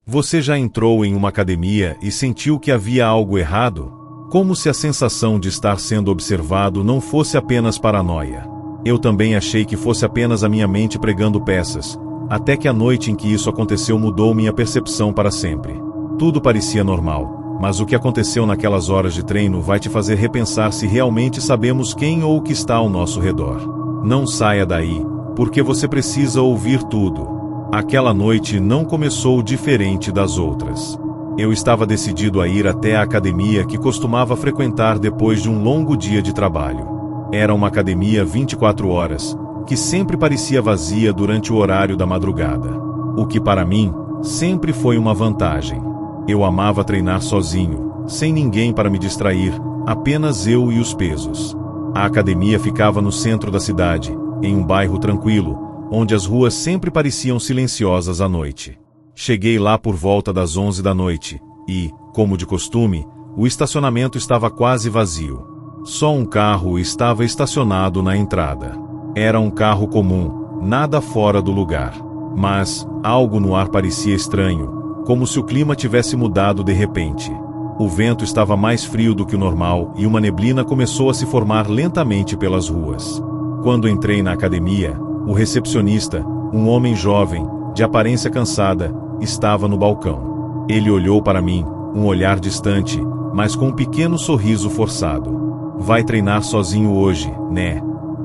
Você já entrou em uma academia e sentiu que havia algo errado? Como se a sensação de estar sendo observado não fosse apenas paranoia. Eu também achei que fosse apenas a minha mente pregando peças, até que a noite em que isso aconteceu mudou minha percepção para sempre. Tudo parecia normal, mas o que aconteceu naquelas horas de treino vai te fazer repensar se realmente sabemos quem ou o que está ao nosso redor. Não saia daí, porque você precisa ouvir tudo. Aquela noite não começou diferente das outras. Eu estava decidido a ir até a academia que costumava frequentar depois de um longo dia de trabalho. Era uma academia 24 horas, que sempre parecia vazia durante o horário da madrugada. O que para mim, sempre foi uma vantagem. Eu amava treinar sozinho, sem ninguém para me distrair, apenas eu e os pesos. A academia ficava no centro da cidade, em um bairro tranquilo, onde as ruas sempre pareciam silenciosas à noite. Cheguei lá por volta das 11 da noite, e, como de costume, o estacionamento estava quase vazio. Só um carro estava estacionado na entrada. Era um carro comum, nada fora do lugar. Mas, algo no ar parecia estranho, como se o clima tivesse mudado de repente. O vento estava mais frio do que o normal e uma neblina começou a se formar lentamente pelas ruas. Quando entrei na academia, o recepcionista, um homem jovem, de aparência cansada, estava no balcão. Ele olhou para mim, um olhar distante, mas com um pequeno sorriso forçado. "Vai treinar sozinho hoje, né?"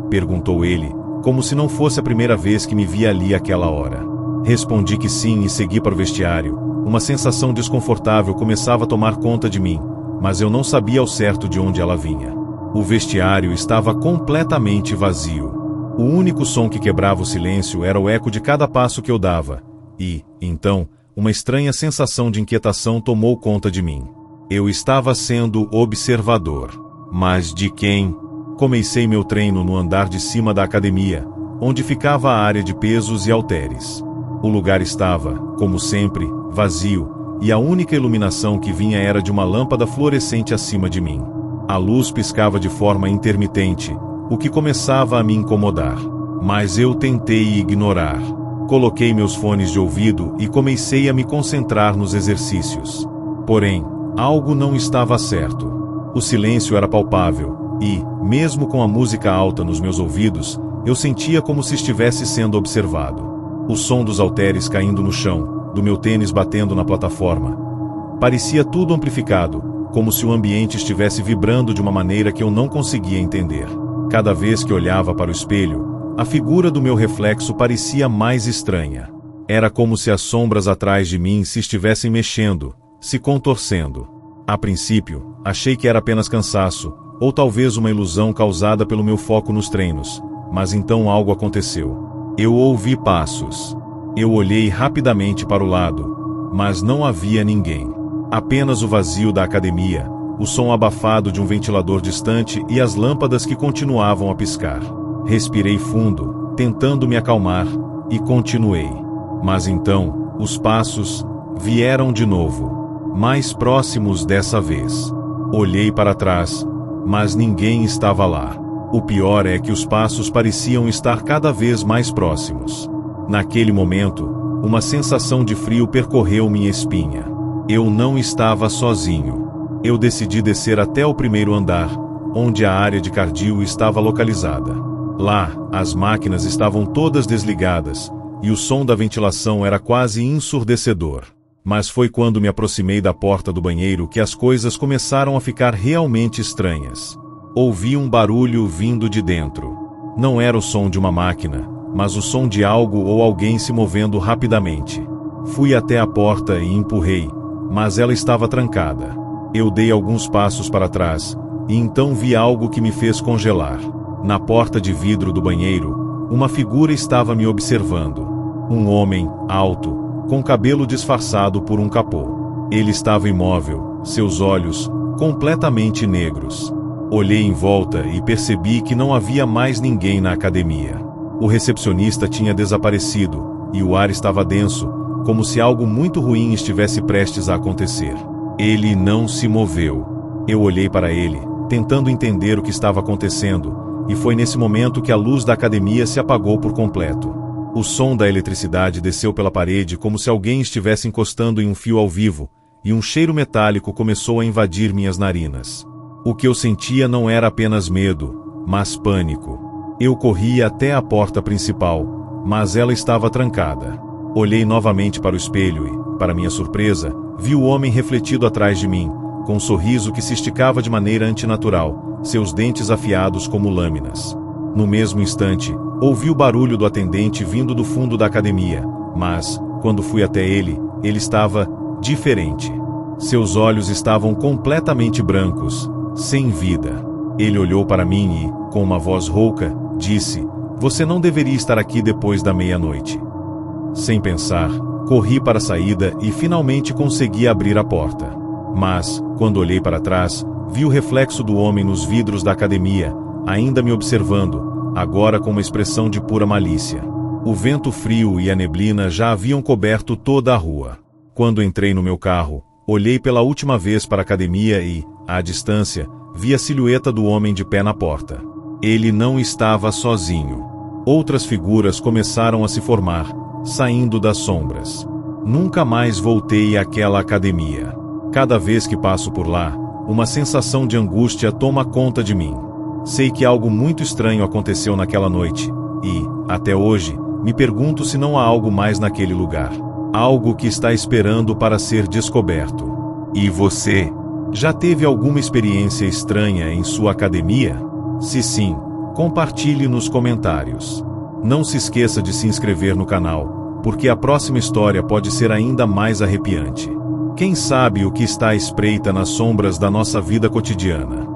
perguntou ele, como se não fosse a primeira vez que me via ali àquela hora. Respondi que sim e segui para o vestiário. Uma sensação desconfortável começava a tomar conta de mim, mas eu não sabia ao certo de onde ela vinha. O vestiário estava completamente vazio. O único som que quebrava o silêncio era o eco de cada passo que eu dava. E, então, uma estranha sensação de inquietação tomou conta de mim. Eu estava sendo observador. Mas de quem? Comecei meu treino no andar de cima da academia, onde ficava a área de pesos e halteres. O lugar estava, como sempre, vazio, e a única iluminação que vinha era de uma lâmpada fluorescente acima de mim. A luz piscava de forma intermitente, o que começava a me incomodar. Mas eu tentei ignorar. Coloquei meus fones de ouvido e comecei a me concentrar nos exercícios. Porém, algo não estava certo. O silêncio era palpável e, mesmo com a música alta nos meus ouvidos, eu sentia como se estivesse sendo observado. O som dos halteres caindo no chão, do meu tênis batendo na plataforma. Parecia tudo amplificado, como se o ambiente estivesse vibrando de uma maneira que eu não conseguia entender. Cada vez que olhava para o espelho, a figura do meu reflexo parecia mais estranha. Era como se as sombras atrás de mim se estivessem mexendo, se contorcendo. A princípio, achei que era apenas cansaço, ou talvez uma ilusão causada pelo meu foco nos treinos, mas então algo aconteceu. Eu ouvi passos. Eu olhei rapidamente para o lado, mas não havia ninguém. Apenas o vazio da academia, o som abafado de um ventilador distante e as lâmpadas que continuavam a piscar. Respirei fundo, tentando me acalmar, e continuei. Mas então, os passos vieram de novo, mais próximos dessa vez. Olhei para trás, mas ninguém estava lá. O pior é que os passos pareciam estar cada vez mais próximos. Naquele momento, uma sensação de frio percorreu minha espinha. Eu não estava sozinho. Eu decidi descer até o primeiro andar, onde a área de cardio estava localizada. Lá, as máquinas estavam todas desligadas, e o som da ventilação era quase ensurdecedor. Mas foi quando me aproximei da porta do banheiro que as coisas começaram a ficar realmente estranhas. Ouvi um barulho vindo de dentro. Não era o som de uma máquina, mas o som de algo ou alguém se movendo rapidamente. Fui até a porta e empurrei, mas ela estava trancada. Eu dei alguns passos para trás, e então vi algo que me fez congelar. Na porta de vidro do banheiro, uma figura estava me observando. Um homem, alto, com cabelo disfarçado por um capô. Ele estava imóvel, seus olhos, completamente negros. Olhei em volta e percebi que não havia mais ninguém na academia. O recepcionista tinha desaparecido, e o ar estava denso, como se algo muito ruim estivesse prestes a acontecer. Ele não se moveu. Eu olhei para ele, tentando entender o que estava acontecendo, e foi nesse momento que a luz da academia se apagou por completo. O som da eletricidade desceu pela parede como se alguém estivesse encostando em um fio ao vivo, e um cheiro metálico começou a invadir minhas narinas. O que eu sentia não era apenas medo, mas pânico. Eu corria até a porta principal, mas ela estava trancada. Olhei novamente para o espelho e, para minha surpresa, vi o homem refletido atrás de mim, com um sorriso que se esticava de maneira antinatural, seus dentes afiados como lâminas. No mesmo instante, ouvi o barulho do atendente vindo do fundo da academia, mas, quando fui até ele, ele estava diferente. Seus olhos estavam completamente brancos, sem vida. Ele olhou para mim e, com uma voz rouca, disse: "Você não deveria estar aqui depois da meia-noite." Sem pensar, corri para a saída e finalmente consegui abrir a porta. Mas, quando olhei para trás, vi o reflexo do homem nos vidros da academia, ainda me observando, agora com uma expressão de pura malícia. O vento frio e a neblina já haviam coberto toda a rua. Quando entrei no meu carro, olhei pela última vez para a academia e, à distância, vi a silhueta do homem de pé na porta. Ele não estava sozinho. Outras figuras começaram a se formar, saindo das sombras. Nunca mais voltei àquela academia. Cada vez que passo por lá, uma sensação de angústia toma conta de mim. Sei que algo muito estranho aconteceu naquela noite, e, até hoje, me pergunto se não há algo mais naquele lugar. Algo que está esperando para ser descoberto. E você? Já teve alguma experiência estranha em sua academia? Se sim, compartilhe nos comentários. Não se esqueça de se inscrever no canal, porque a próxima história pode ser ainda mais arrepiante. Quem sabe o que está à espreita nas sombras da nossa vida cotidiana?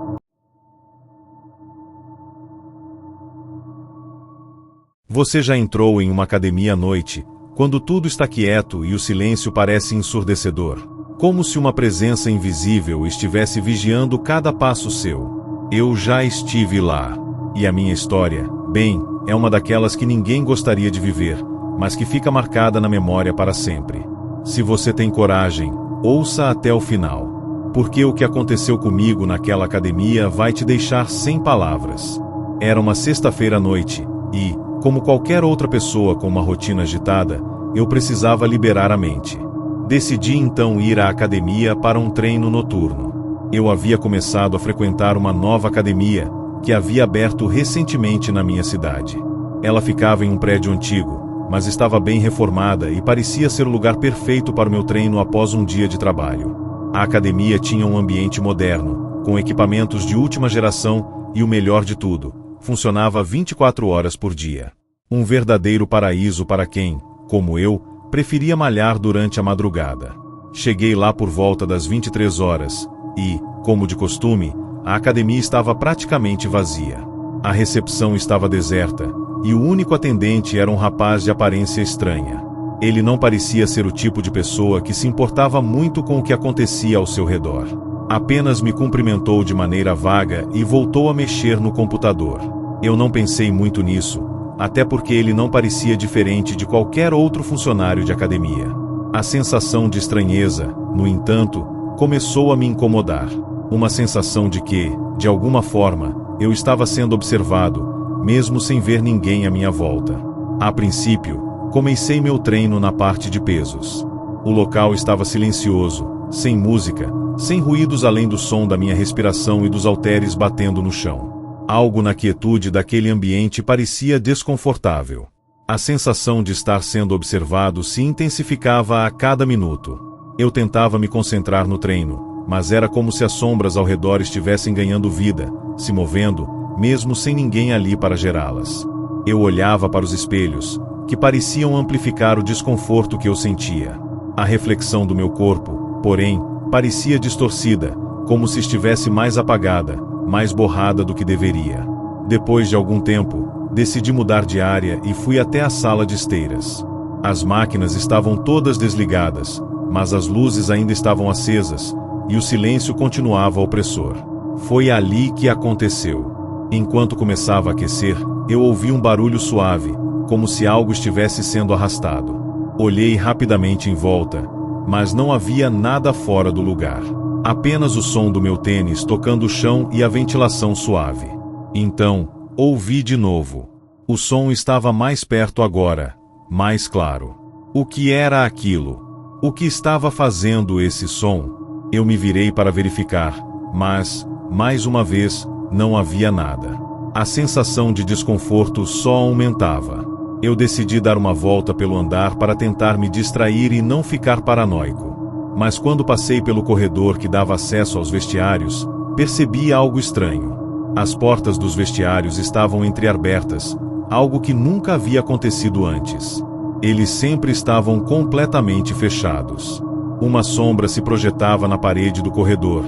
Você já entrou em uma academia à noite, quando tudo está quieto e o silêncio parece ensurdecedor, como se uma presença invisível estivesse vigiando cada passo seu? Eu já estive lá. E a minha história, bem, é uma daquelas que ninguém gostaria de viver, mas que fica marcada na memória para sempre. Se você tem coragem, ouça até o final. Porque o que aconteceu comigo naquela academia vai te deixar sem palavras. Era uma sexta-feira à noite, e, como qualquer outra pessoa com uma rotina agitada, eu precisava liberar a mente. Decidi então ir à academia para um treino noturno. Eu havia começado a frequentar uma nova academia, que havia aberto recentemente na minha cidade. Ela ficava em um prédio antigo, mas estava bem reformada e parecia ser o lugar perfeito para o meu treino após um dia de trabalho. A academia tinha um ambiente moderno, com equipamentos de última geração e o melhor de tudo, funcionava 24 horas por dia. Um verdadeiro paraíso para quem, como eu, preferia malhar durante a madrugada. Cheguei lá por volta das 23 horas e, como de costume, a academia estava praticamente vazia. A recepção estava deserta, e o único atendente era um rapaz de aparência estranha. Ele não parecia ser o tipo de pessoa que se importava muito com o que acontecia ao seu redor. Apenas me cumprimentou de maneira vaga e voltou a mexer no computador. Eu não pensei muito nisso, até porque ele não parecia diferente de qualquer outro funcionário de academia. A sensação de estranheza, no entanto, começou a me incomodar. Uma sensação de que, de alguma forma, eu estava sendo observado, mesmo sem ver ninguém à minha volta. A princípio, comecei meu treino na parte de pesos. O local estava silencioso, sem música, sem ruídos além do som da minha respiração e dos halteres batendo no chão. Algo na quietude daquele ambiente parecia desconfortável. A sensação de estar sendo observado se intensificava a cada minuto. Eu tentava me concentrar no treino, mas era como se as sombras ao redor estivessem ganhando vida, se movendo, mesmo sem ninguém ali para gerá-las. Eu olhava para os espelhos, que pareciam amplificar o desconforto que eu sentia. A reflexão do meu corpo, porém, parecia distorcida, como se estivesse mais apagada, mais borrada do que deveria. Depois de algum tempo, decidi mudar de área e fui até a sala de esteiras. As máquinas estavam todas desligadas, mas as luzes ainda estavam acesas, e o silêncio continuava opressor. Foi ali que aconteceu. Enquanto começava a aquecer, eu ouvi um barulho suave, como se algo estivesse sendo arrastado. Olhei rapidamente em volta, mas não havia nada fora do lugar. Apenas o som do meu tênis tocando o chão e a ventilação suave. Então, ouvi de novo. O som estava mais perto agora, mais claro. O que era aquilo? O que estava fazendo esse som? Eu me virei para verificar, mas, mais uma vez, não havia nada. A sensação de desconforto só aumentava. Eu decidi dar uma volta pelo andar para tentar me distrair e não ficar paranoico. Mas quando passei pelo corredor que dava acesso aos vestiários, percebi algo estranho. As portas dos vestiários estavam entreabertas, algo que nunca havia acontecido antes. Eles sempre estavam completamente fechados. Uma sombra se projetava na parede do corredor,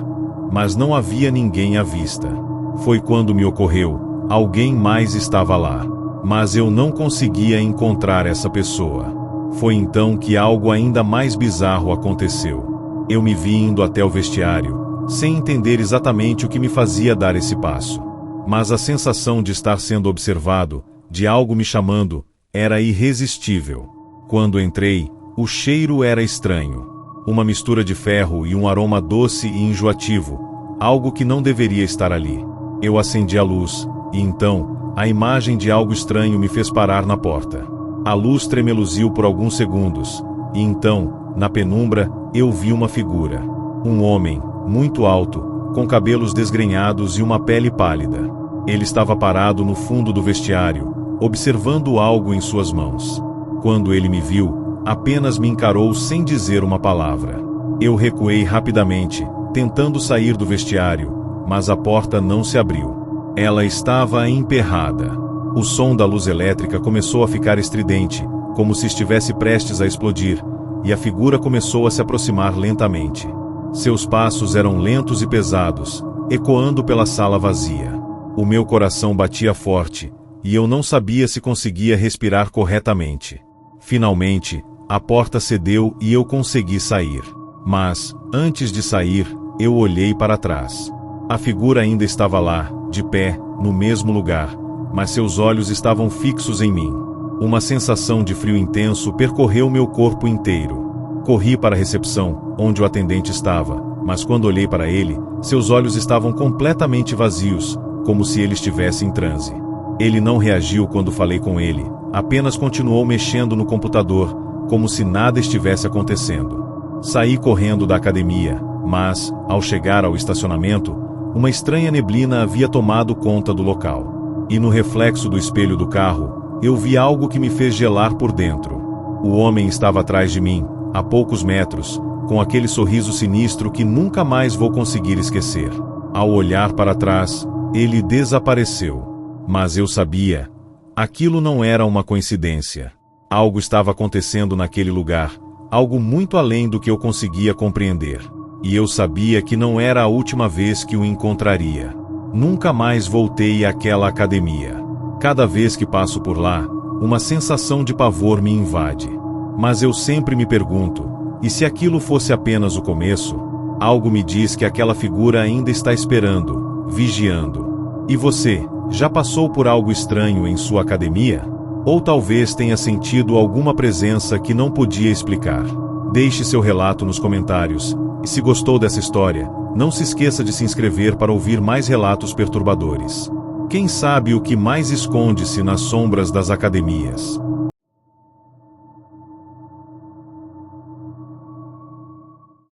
mas não havia ninguém à vista. Foi quando me ocorreu, alguém mais estava lá. Mas eu não conseguia encontrar essa pessoa. Foi então que algo ainda mais bizarro aconteceu. Eu me vi indo até o vestiário, sem entender exatamente o que me fazia dar esse passo. Mas a sensação de estar sendo observado, de algo me chamando, era irresistível. Quando entrei, o cheiro era estranho. Uma mistura de ferro e um aroma doce e enjoativo, algo que não deveria estar ali. Eu acendi a luz, e então, a imagem de algo estranho me fez parar na porta. A luz tremeluziu por alguns segundos, e então, na penumbra, eu vi uma figura. Um homem, muito alto, com cabelos desgrenhados e uma pele pálida. Ele estava parado no fundo do vestiário, observando algo em suas mãos. Quando ele me viu, apenas me encarou sem dizer uma palavra. Eu recuei rapidamente, tentando sair do vestiário, mas a porta não se abriu. Ela estava emperrada. O som da luz elétrica começou a ficar estridente, como se estivesse prestes a explodir, e a figura começou a se aproximar lentamente. Seus passos eram lentos e pesados, ecoando pela sala vazia. O meu coração batia forte, e eu não sabia se conseguia respirar corretamente. Finalmente, a porta cedeu e eu consegui sair. Mas, antes de sair, eu olhei para trás. A figura ainda estava lá, de pé, no mesmo lugar, mas seus olhos estavam fixos em mim. Uma sensação de frio intenso percorreu meu corpo inteiro. Corri para a recepção, onde o atendente estava, mas quando olhei para ele, seus olhos estavam completamente vazios, como se ele estivesse em transe. Ele não reagiu quando falei com ele, apenas continuou mexendo no computador, como se nada estivesse acontecendo. Saí correndo da academia, mas, ao chegar ao estacionamento, uma estranha neblina havia tomado conta do local. E no reflexo do espelho do carro, eu vi algo que me fez gelar por dentro. O homem estava atrás de mim, a poucos metros, com aquele sorriso sinistro que nunca mais vou conseguir esquecer. Ao olhar para trás, ele desapareceu. Mas eu sabia. Aquilo não era uma coincidência. Algo estava acontecendo naquele lugar, algo muito além do que eu conseguia compreender. E eu sabia que não era a última vez que o encontraria. Nunca mais voltei àquela academia. Cada vez que passo por lá, uma sensação de pavor me invade. Mas eu sempre me pergunto, e se aquilo fosse apenas o começo? Algo me diz que aquela figura ainda está esperando, vigiando. E você, já passou por algo estranho em sua academia? Ou talvez tenha sentido alguma presença que não podia explicar? Deixe seu relato nos comentários. E se gostou dessa história, não se esqueça de se inscrever para ouvir mais relatos perturbadores. Quem sabe o que mais esconde-se nas sombras das academias?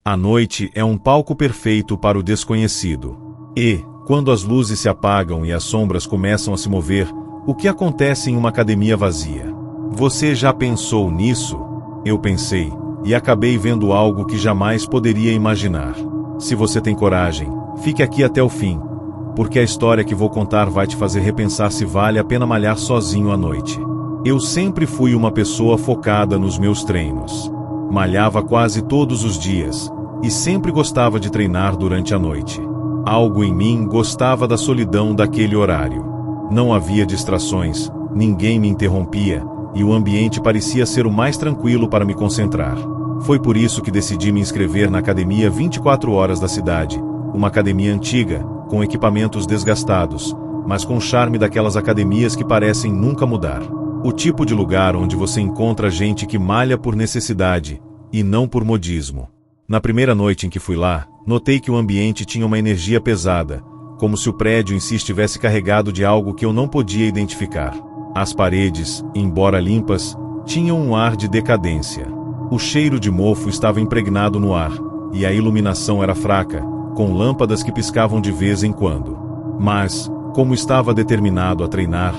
A noite é um palco perfeito para o desconhecido. E, quando as luzes se apagam e as sombras começam a se mover, o que acontece em uma academia vazia? Você já pensou nisso? Eu pensei. E acabei vendo algo que jamais poderia imaginar. Se você tem coragem, fique aqui até o fim, porque a história que vou contar vai te fazer repensar se vale a pena malhar sozinho à noite. Eu sempre fui uma pessoa focada nos meus treinos. Malhava quase todos os dias, e sempre gostava de treinar durante a noite. Algo em mim gostava da solidão daquele horário. Não havia distrações, ninguém me interrompia, e o ambiente parecia ser o mais tranquilo para me concentrar. Foi por isso que decidi me inscrever na Academia 24 Horas da cidade, uma academia antiga, com equipamentos desgastados, mas com o charme daquelas academias que parecem nunca mudar. O tipo de lugar onde você encontra gente que malha por necessidade, e não por modismo. Na primeira noite em que fui lá, notei que o ambiente tinha uma energia pesada, como se o prédio em si estivesse carregado de algo que eu não podia identificar. As paredes, embora limpas, tinham um ar de decadência. O cheiro de mofo estava impregnado no ar, e a iluminação era fraca, com lâmpadas que piscavam de vez em quando. Mas, como estava determinado a treinar,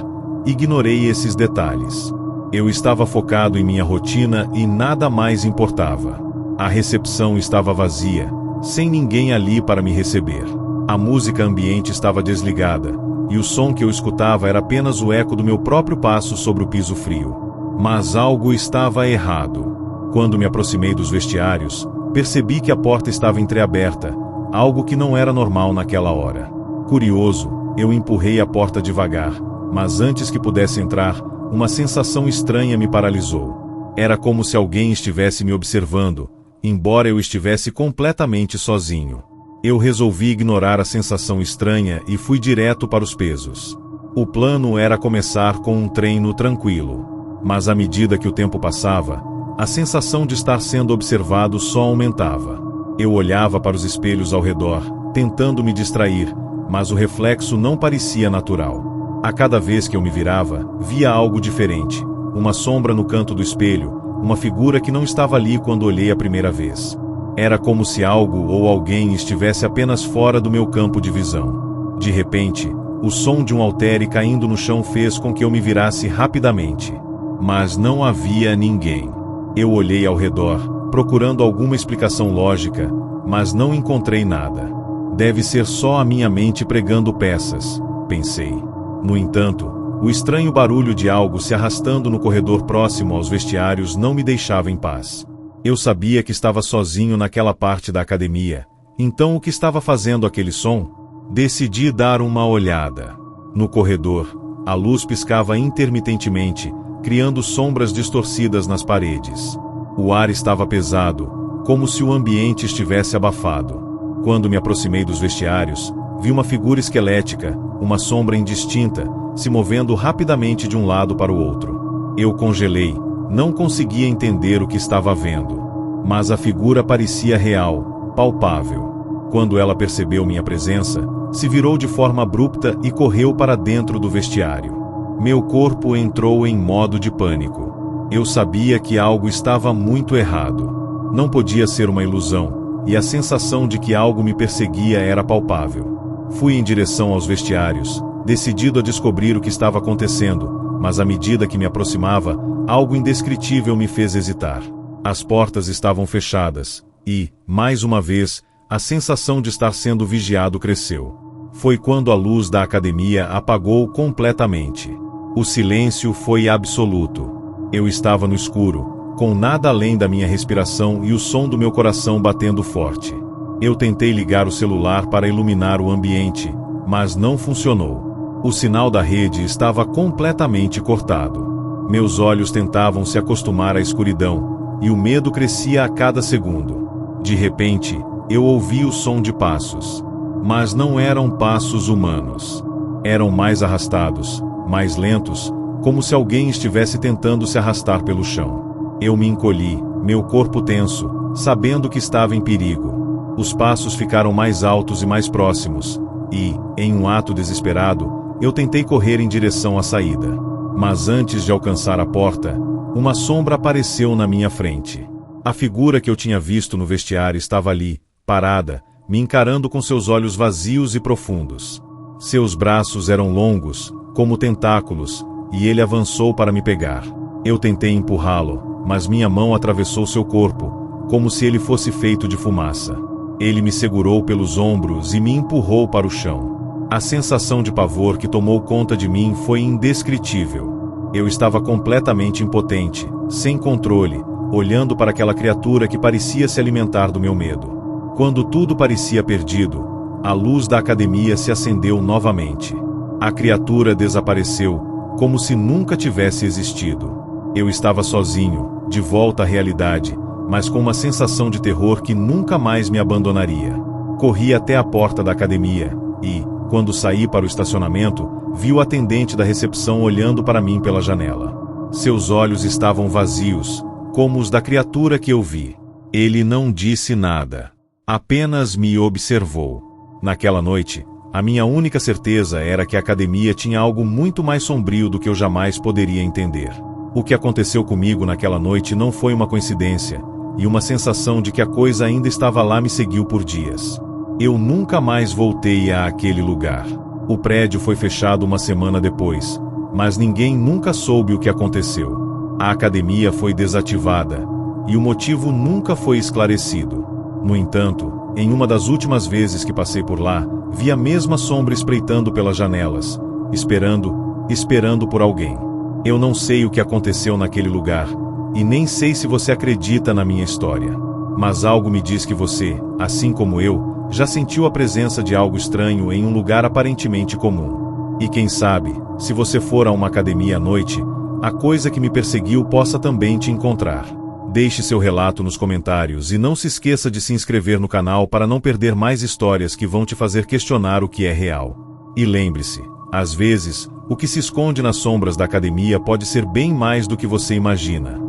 ignorei esses detalhes. Eu estava focado em minha rotina e nada mais importava. A recepção estava vazia, sem ninguém ali para me receber. A música ambiente estava desligada, e o som que eu escutava era apenas o eco do meu próprio passo sobre o piso frio. Mas algo estava errado. Quando me aproximei dos vestiários, percebi que a porta estava entreaberta, algo que não era normal naquela hora. Curioso, eu empurrei a porta devagar, mas antes que pudesse entrar, uma sensação estranha me paralisou. Era como se alguém estivesse me observando, embora eu estivesse completamente sozinho. Eu resolvi ignorar a sensação estranha e fui direto para os pesos. O plano era começar com um treino tranquilo. Mas à medida que o tempo passava, a sensação de estar sendo observado só aumentava. Eu olhava para os espelhos ao redor, tentando me distrair, mas o reflexo não parecia natural. A cada vez que eu me virava, via algo diferente. Uma sombra no canto do espelho, uma figura que não estava ali quando olhei a primeira vez. Era como se algo ou alguém estivesse apenas fora do meu campo de visão. De repente, o som de um haltere caindo no chão fez com que eu me virasse rapidamente. Mas não havia ninguém. Eu olhei ao redor, procurando alguma explicação lógica, mas não encontrei nada. Deve ser só a minha mente pregando peças, pensei. No entanto, o estranho barulho de algo se arrastando no corredor próximo aos vestiários não me deixava em paz. Eu sabia que estava sozinho naquela parte da academia, então o que estava fazendo aquele som? Decidi dar uma olhada. No corredor, a luz piscava intermitentemente, criando sombras distorcidas nas paredes. O ar estava pesado, como se o ambiente estivesse abafado. Quando me aproximei dos vestiários, vi uma figura esquelética, uma sombra indistinta, se movendo rapidamente de um lado para o outro. Eu congelei, não conseguia entender o que estava vendo. Mas a figura parecia real, palpável. Quando ela percebeu minha presença, se virou de forma abrupta e correu para dentro do vestiário. Meu corpo entrou em modo de pânico. Eu sabia que algo estava muito errado. Não podia ser uma ilusão, e a sensação de que algo me perseguia era palpável. Fui em direção aos vestiários, decidido a descobrir o que estava acontecendo, mas à medida que me aproximava, algo indescritível me fez hesitar. As portas estavam fechadas, e, mais uma vez, a sensação de estar sendo vigiado cresceu. Foi quando a luz da academia apagou completamente. O silêncio foi absoluto. Eu estava no escuro, com nada além da minha respiração e o som do meu coração batendo forte. Eu tentei ligar o celular para iluminar o ambiente, mas não funcionou. O sinal da rede estava completamente cortado. Meus olhos tentavam se acostumar à escuridão, e o medo crescia a cada segundo. De repente, eu ouvi o som de passos. Mas não eram passos humanos. Eram mais arrastados, mais lentos, como se alguém estivesse tentando se arrastar pelo chão. Eu me encolhi, meu corpo tenso, sabendo que estava em perigo. Os passos ficaram mais altos e mais próximos, e, em um ato desesperado, eu tentei correr em direção à saída. Mas antes de alcançar a porta, uma sombra apareceu na minha frente. A figura que eu tinha visto no vestiário estava ali, parada, me encarando com seus olhos vazios e profundos. Seus braços eram longos, como tentáculos, e ele avançou para me pegar. Eu tentei empurrá-lo, mas minha mão atravessou seu corpo, como se ele fosse feito de fumaça. Ele me segurou pelos ombros e me empurrou para o chão. A sensação de pavor que tomou conta de mim foi indescritível. Eu estava completamente impotente, sem controle, olhando para aquela criatura que parecia se alimentar do meu medo. Quando tudo parecia perdido, a luz da academia se acendeu novamente. A criatura desapareceu, como se nunca tivesse existido. Eu estava sozinho, de volta à realidade, mas com uma sensação de terror que nunca mais me abandonaria. Corri até a porta da academia e, quando saí para o estacionamento, vi o atendente da recepção olhando para mim pela janela. Seus olhos estavam vazios, como os da criatura que eu vi. Ele não disse nada. Apenas me observou. Naquela noite, a minha única certeza era que a academia tinha algo muito mais sombrio do que eu jamais poderia entender. O que aconteceu comigo naquela noite não foi uma coincidência, e uma sensação de que a coisa ainda estava lá me seguiu por dias. Eu nunca mais voltei àquele lugar. O prédio foi fechado uma semana depois, mas ninguém nunca soube o que aconteceu. A academia foi desativada, e o motivo nunca foi esclarecido. No entanto, em uma das últimas vezes que passei por lá, vi a mesma sombra espreitando pelas janelas, esperando por alguém. Eu não sei o que aconteceu naquele lugar, e nem sei se você acredita na minha história. Mas algo me diz que você, assim como eu, já sentiu a presença de algo estranho em um lugar aparentemente comum. E quem sabe, se você for a uma academia à noite, a coisa que me perseguiu possa também te encontrar. Deixe seu relato nos comentários e não se esqueça de se inscrever no canal para não perder mais histórias que vão te fazer questionar o que é real. E lembre-se, às vezes, o que se esconde nas sombras da academia pode ser bem mais do que você imagina.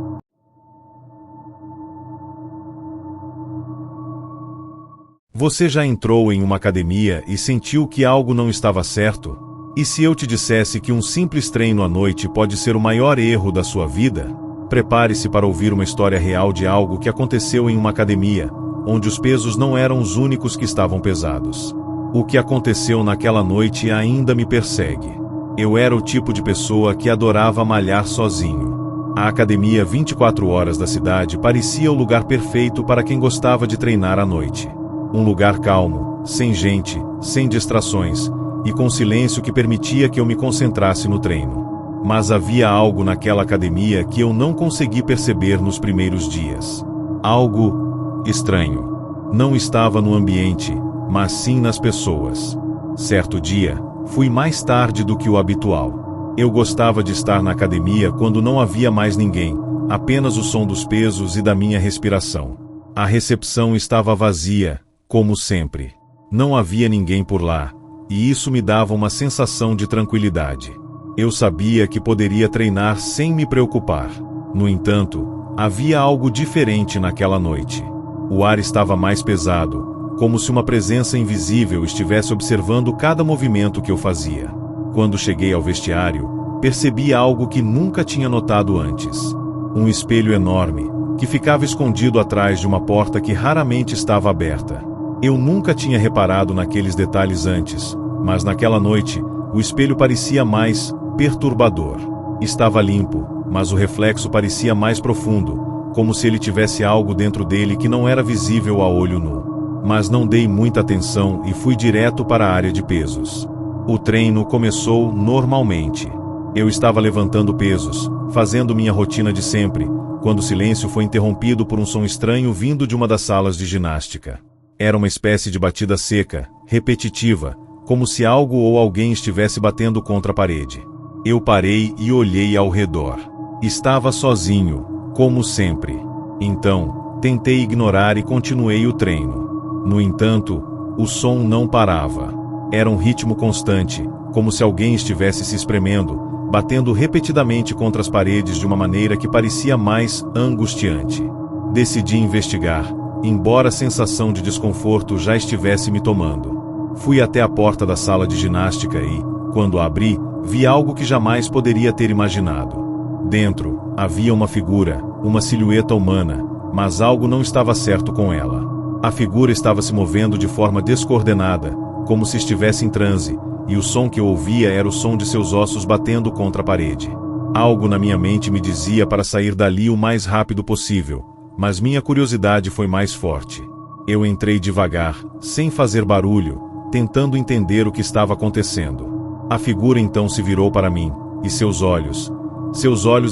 Você já entrou em uma academia e sentiu que algo não estava certo? E se eu te dissesse que um simples treino à noite pode ser o maior erro da sua vida? Prepare-se para ouvir uma história real de algo que aconteceu em uma academia, onde os pesos não eram os únicos que estavam pesados. O que aconteceu naquela noite ainda me persegue. Eu era o tipo de pessoa que adorava malhar sozinho. A academia 24 horas da cidade parecia o lugar perfeito para quem gostava de treinar à noite. Um lugar calmo, sem gente, sem distrações, e com silêncio que permitia que eu me concentrasse no treino. Mas havia algo naquela academia que eu não consegui perceber nos primeiros dias. Algo estranho. Não estava no ambiente, mas sim nas pessoas. Certo dia, fui mais tarde do que o habitual. Eu gostava de estar na academia quando não havia mais ninguém, apenas o som dos pesos e da minha respiração. A recepção estava vazia, como sempre. Não havia ninguém por lá, e isso me dava uma sensação de tranquilidade. Eu sabia que poderia treinar sem me preocupar. No entanto, havia algo diferente naquela noite. O ar estava mais pesado, como se uma presença invisível estivesse observando cada movimento que eu fazia. Quando cheguei ao vestiário, percebi algo que nunca tinha notado antes. Um espelho enorme, que ficava escondido atrás de uma porta que raramente estava aberta. Eu nunca tinha reparado naqueles detalhes antes, mas naquela noite, o espelho parecia mais perturbador. Estava limpo, mas o reflexo parecia mais profundo, como se ele tivesse algo dentro dele que não era visível a olho nu. Mas não dei muita atenção e fui direto para a área de pesos. O treino começou normalmente. Eu estava levantando pesos, fazendo minha rotina de sempre, quando o silêncio foi interrompido por um som estranho vindo de uma das salas de ginástica. Era uma espécie de batida seca, repetitiva, como se algo ou alguém estivesse batendo contra a parede. Eu parei e olhei ao redor. Estava sozinho, como sempre. Então, tentei ignorar e continuei o treino. No entanto, o som não parava. Era um ritmo constante, como se alguém estivesse se espremendo, batendo repetidamente contra as paredes de uma maneira que parecia mais angustiante. Decidi investigar, embora a sensação de desconforto já estivesse me tomando. Fui até a porta da sala de ginástica e, quando a abri, vi algo que jamais poderia ter imaginado. Dentro, havia uma figura, uma silhueta humana, mas algo não estava certo com ela. A figura estava se movendo de forma descoordenada, como se estivesse em transe, e o som que eu ouvia era o som de seus ossos batendo contra a parede. Algo na minha mente me dizia para sair dali o mais rápido possível, mas minha curiosidade foi mais forte. Eu entrei devagar, sem fazer barulho, tentando entender o que estava acontecendo. A figura então se virou para mim, e seus olhos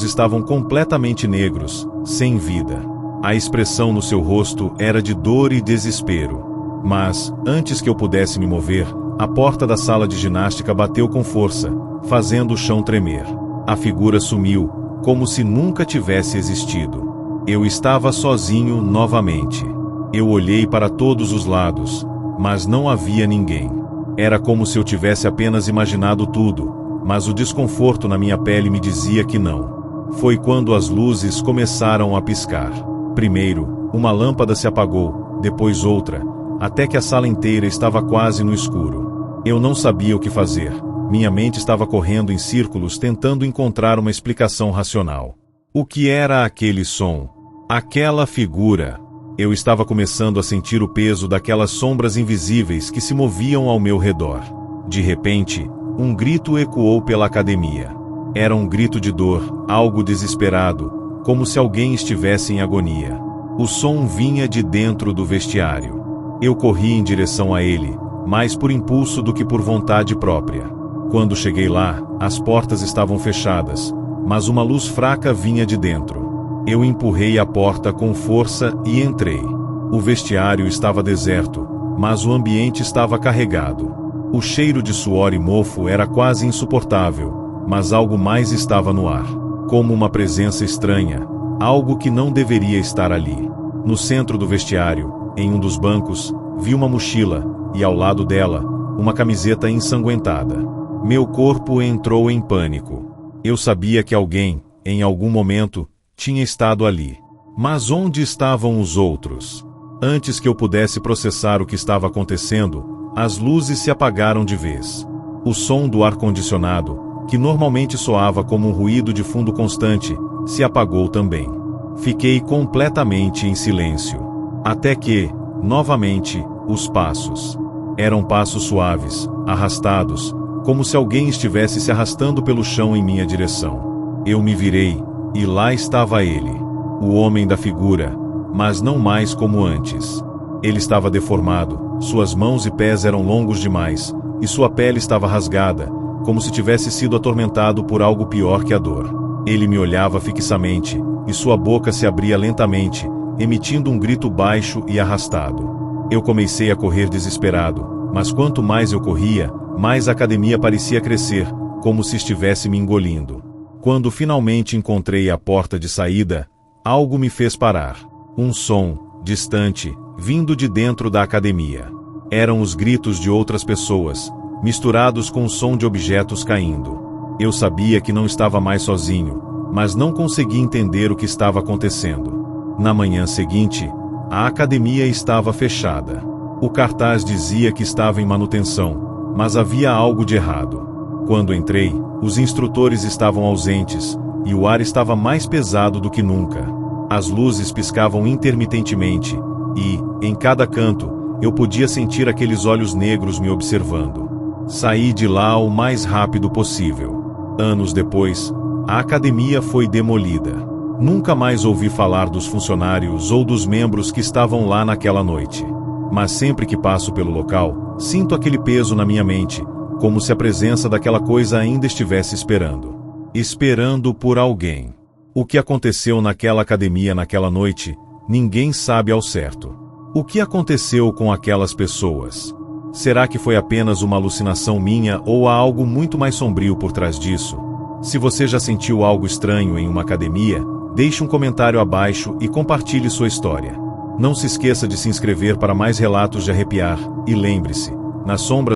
estavam completamente negros, sem vida. A expressão no seu rosto era de dor e desespero. Mas, antes que eu pudesse me mover, a porta da sala de ginástica bateu com força, fazendo o chão tremer. A figura sumiu, como se nunca tivesse existido. Eu estava sozinho novamente. Eu olhei para todos os lados, mas não havia ninguém. Era como se eu tivesse apenas imaginado tudo, mas o desconforto na minha pele me dizia que não. foi quando as luzes começaram a piscar. Primeiro, uma lâmpada se apagou, depois outra, até que a sala inteira estava quase no escuro. Eu não sabia o que fazer. Minha mente estava correndo em círculos tentando encontrar uma explicação racional. O que era aquele som? Aquela figura? Eu estava começando a sentir o peso daquelas sombras invisíveis que se moviam ao meu redor. De repente, um grito ecoou pela academia. Era um grito de dor, algo desesperado, como se alguém estivesse em agonia. O som vinha de dentro do vestiário. Eu corri em direção a ele, mais por impulso do que por vontade própria. Quando cheguei lá, as portas estavam fechadas, mas uma luz fraca vinha de dentro. Eu empurrei a porta com força e entrei. O vestiário estava deserto, mas o ambiente estava carregado. O cheiro de suor e mofo era quase insuportável, mas algo mais estava no ar. Como uma presença estranha, algo que não deveria estar ali. No centro do vestiário, em um dos bancos, vi uma mochila, e ao lado dela, uma camiseta ensanguentada. Meu corpo entrou em pânico. Eu sabia que alguém, em algum momento, tinha estado ali. Mas onde estavam os outros? Antes que eu pudesse processar o que estava acontecendo, as luzes se apagaram de vez. O som do ar-condicionado, que normalmente soava como um ruído de fundo constante, se apagou também. Fiquei completamente em silêncio. Até que, novamente, os passos. Eram passos suaves, arrastados, como se alguém estivesse se arrastando pelo chão em minha direção. Eu me virei, e lá estava ele, o homem da figura, mas não mais como antes. Ele estava deformado, suas mãos e pés eram longos demais, e sua pele estava rasgada, como se tivesse sido atormentado por algo pior que a dor. Ele me olhava fixamente, e sua boca se abria lentamente, emitindo um grito baixo e arrastado. Eu comecei a correr desesperado, mas quanto mais eu corria, mais a academia parecia crescer, como se estivesse me engolindo. Quando finalmente encontrei a porta de saída, algo me fez parar. Um som, distante, vindo de dentro da academia. Eram os gritos de outras pessoas, misturados com o som de objetos caindo. Eu sabia que não estava mais sozinho, mas não conseguia entender o que estava acontecendo. Na manhã seguinte, a academia estava fechada. O cartaz dizia que estava em manutenção, mas havia algo de errado. Quando entrei, os instrutores estavam ausentes, e o ar estava mais pesado do que nunca. As luzes piscavam intermitentemente, e, em cada canto, eu podia sentir aqueles olhos negros me observando. Saí de lá o mais rápido possível. Anos depois, a academia foi demolida. Nunca mais ouvi falar dos funcionários ou dos membros que estavam lá naquela noite. Mas sempre que passo pelo local, sinto aquele peso na minha mente, como se a presença daquela coisa ainda estivesse esperando. Esperando por alguém. O que aconteceu naquela academia naquela noite, ninguém sabe ao certo. O que aconteceu com aquelas pessoas? Será que foi apenas uma alucinação minha ou há algo muito mais sombrio por trás disso? Se você já sentiu algo estranho em uma academia, deixe um comentário abaixo e compartilhe sua história. Não se esqueça de se inscrever para mais relatos de arrepiar, e lembre-se, na sombra.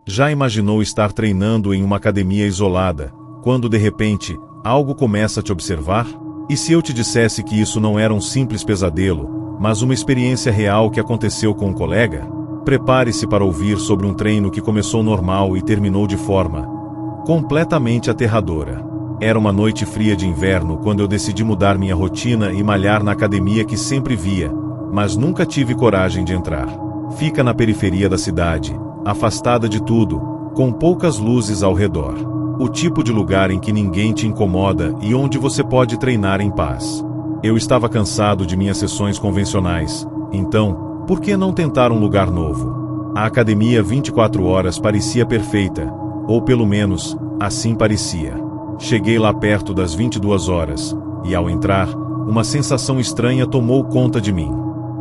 Já imaginou estar treinando em uma academia isolada, quando de repente, algo começa a te observar? E se eu te dissesse que isso não era um simples pesadelo, mas uma experiência real que aconteceu com um colega? Prepare-se para ouvir sobre um treino que começou normal e terminou de forma completamente aterradora. Era uma noite fria de inverno quando eu decidi mudar minha rotina e malhar na academia que sempre via, mas nunca tive coragem de entrar. Fica na periferia da cidade, afastada de tudo, com poucas luzes ao redor. O tipo de lugar em que ninguém te incomoda e onde você pode treinar em paz. Eu estava cansado de minhas sessões convencionais, então, por que não tentar um lugar novo? A academia 24 horas parecia perfeita, ou pelo menos, assim parecia. Cheguei lá perto das 22 horas, e ao entrar, uma sensação estranha tomou conta de mim.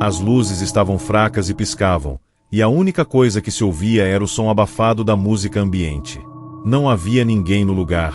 As luzes estavam fracas e piscavam, e a única coisa que se ouvia era o som abafado da música ambiente. Não havia ninguém no lugar,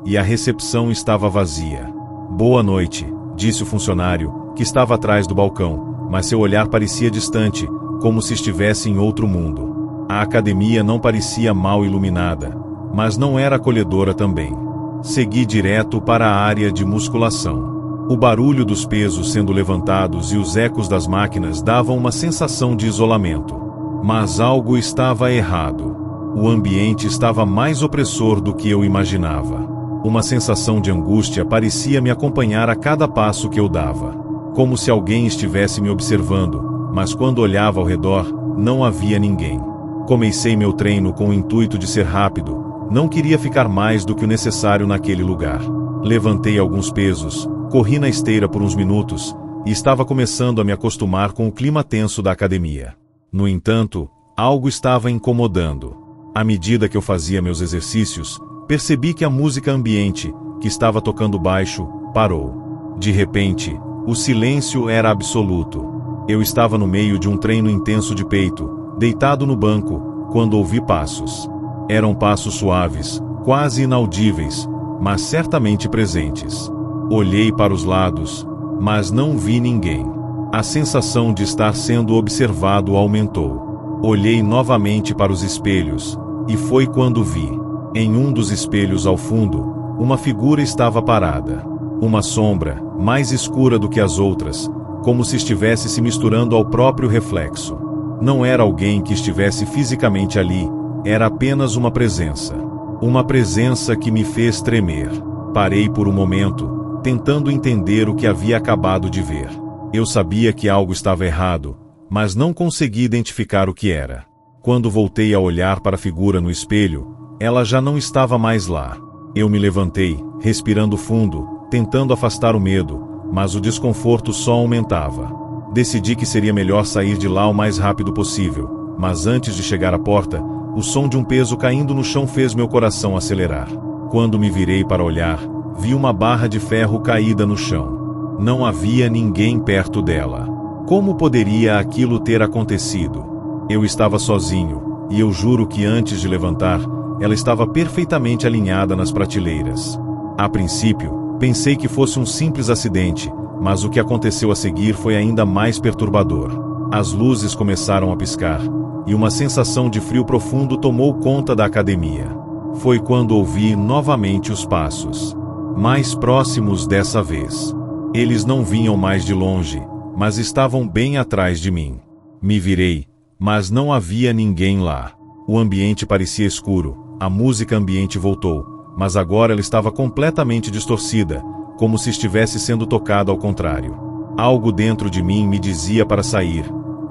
e a recepção estava vazia. "Boa noite", disse o funcionário, que estava atrás do balcão, mas seu olhar parecia distante, como se estivesse em outro mundo. A academia não parecia mal iluminada, mas não era acolhedora também. Segui direto para a área de musculação. O barulho dos pesos sendo levantados e os ecos das máquinas davam uma sensação de isolamento. Mas algo estava errado. O ambiente estava mais opressor do que eu imaginava. Uma sensação de angústia parecia me acompanhar a cada passo que eu dava. Como se alguém estivesse me observando, mas quando olhava ao redor, não havia ninguém. Comecei meu treino com o intuito de ser rápido, não queria ficar mais do que o necessário naquele lugar. Levantei alguns pesos, corri na esteira por uns minutos, e estava começando a me acostumar com o clima tenso da academia. No entanto, algo estava incomodando. À medida que eu fazia meus exercícios, percebi que a música ambiente, que estava tocando baixo, parou. De repente, o silêncio era absoluto. Eu estava no meio de um treino intenso de peito, deitado no banco, quando ouvi passos. Eram passos suaves, quase inaudíveis, mas certamente presentes. Olhei para os lados, mas não vi ninguém. A sensação de estar sendo observado aumentou. Olhei novamente para os espelhos, e foi quando vi. Em um dos espelhos ao fundo, uma figura estava parada. Uma sombra, mais escura do que as outras, como se estivesse se misturando ao próprio reflexo. Não era alguém que estivesse fisicamente ali, era apenas uma presença. Uma presença que me fez tremer. Parei por um momento, tentando entender o que havia acabado de ver. Eu sabia que algo estava errado, mas não consegui identificar o que era. Quando voltei a olhar para a figura no espelho, ela já não estava mais lá. Eu me levantei, respirando fundo, tentando afastar o medo, mas o desconforto só aumentava. Decidi que seria melhor sair de lá o mais rápido possível, mas antes de chegar à porta, o som de um peso caindo no chão fez meu coração acelerar. Quando me virei para olhar, vi uma barra de ferro caída no chão. Não havia ninguém perto dela. Como poderia aquilo ter acontecido? Eu estava sozinho, e eu juro que antes de levantar, ela estava perfeitamente alinhada nas prateleiras. A princípio, pensei que fosse um simples acidente, mas o que aconteceu a seguir foi ainda mais perturbador. As luzes começaram a piscar, e uma sensação de frio profundo tomou conta da academia. Foi quando ouvi novamente os passos. Mais próximos dessa vez. Eles não vinham mais de longe, mas estavam bem atrás de mim. Me virei, mas não havia ninguém lá. O ambiente parecia escuro, a música ambiente voltou, mas agora ela estava completamente distorcida, como se estivesse sendo tocada ao contrário. Algo dentro de mim me dizia para sair,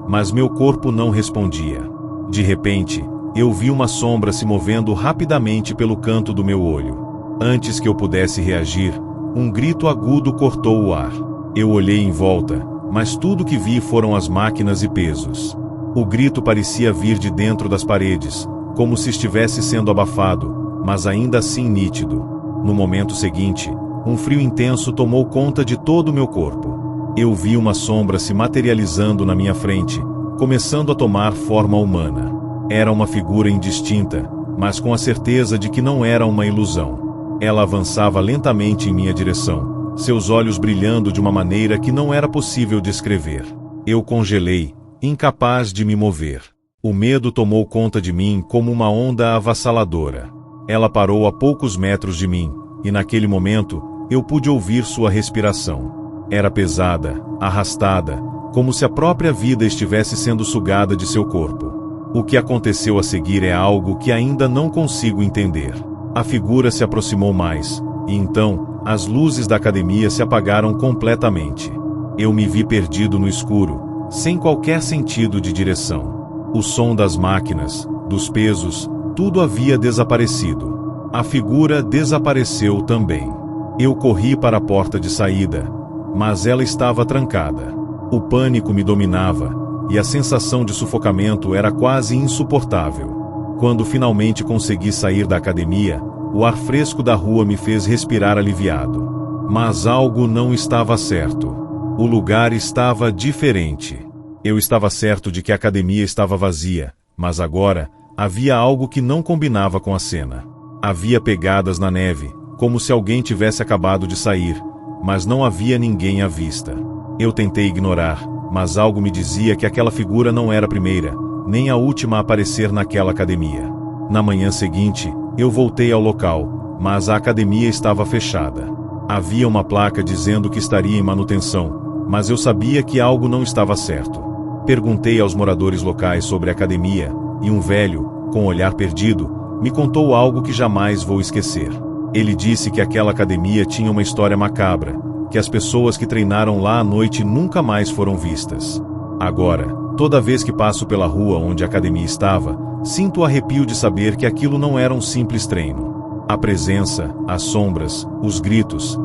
mas meu corpo não respondia. De repente, eu vi uma sombra se movendo rapidamente pelo canto do meu olho. Antes que eu pudesse reagir, um grito agudo cortou o ar. Eu olhei em volta, mas tudo que vi foram as máquinas e pesos. O grito parecia vir de dentro das paredes, como se estivesse sendo abafado, mas ainda assim nítido. No momento seguinte, um frio intenso tomou conta de todo o meu corpo. Eu vi uma sombra se materializando na minha frente, começando a tomar forma humana. Era uma figura indistinta, mas com a certeza de que não era uma ilusão. Ela avançava lentamente em minha direção, seus olhos brilhando de uma maneira que não era possível descrever. Eu congelei, incapaz de me mover. O medo tomou conta de mim como uma onda avassaladora. Ela parou a poucos metros de mim, e naquele momento, eu pude ouvir sua respiração. Era pesada, arrastada, como se a própria vida estivesse sendo sugada de seu corpo. O que aconteceu a seguir é algo que ainda não consigo entender. A figura se aproximou mais, e então, as luzes da academia se apagaram completamente. Eu me vi perdido no escuro, sem qualquer sentido de direção. O som das máquinas, dos pesos, tudo havia desaparecido. A figura desapareceu também. Eu corri para a porta de saída, mas ela estava trancada. O pânico me dominava, e a sensação de sufocamento era quase insuportável. Quando finalmente consegui sair da academia, o ar fresco da rua me fez respirar aliviado. Mas algo não estava certo. O lugar estava diferente. Eu estava certo de que a academia estava vazia, mas agora, havia algo que não combinava com a cena. Havia pegadas na neve, como se alguém tivesse acabado de sair, mas não havia ninguém à vista. Eu tentei ignorar, mas algo me dizia que aquela figura não era a primeira, nem a última a aparecer naquela academia. Na manhã seguinte, eu voltei ao local, mas a academia estava fechada. Havia uma placa dizendo que estaria em manutenção, mas eu sabia que algo não estava certo. Perguntei aos moradores locais sobre a academia, e um velho, com um olhar perdido, me contou algo que jamais vou esquecer. Ele disse que aquela academia tinha uma história macabra, que as pessoas que treinaram lá à noite nunca mais foram vistas. Agora, toda vez que passo pela rua onde a academia estava, sinto o arrepio de saber que aquilo não era um simples treino. A presença, as sombras, os gritos.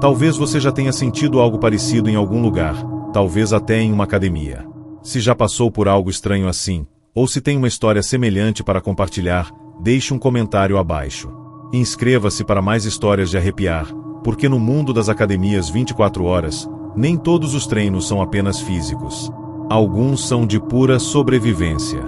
Talvez você já tenha sentido algo parecido em algum lugar, talvez até em uma academia. Se já passou por algo estranho assim, ou se tem uma história semelhante para compartilhar, deixe um comentário abaixo. Inscreva-se para mais histórias de arrepiar, porque no mundo das academias 24 horas, nem todos os treinos são apenas físicos. Alguns são de pura sobrevivência.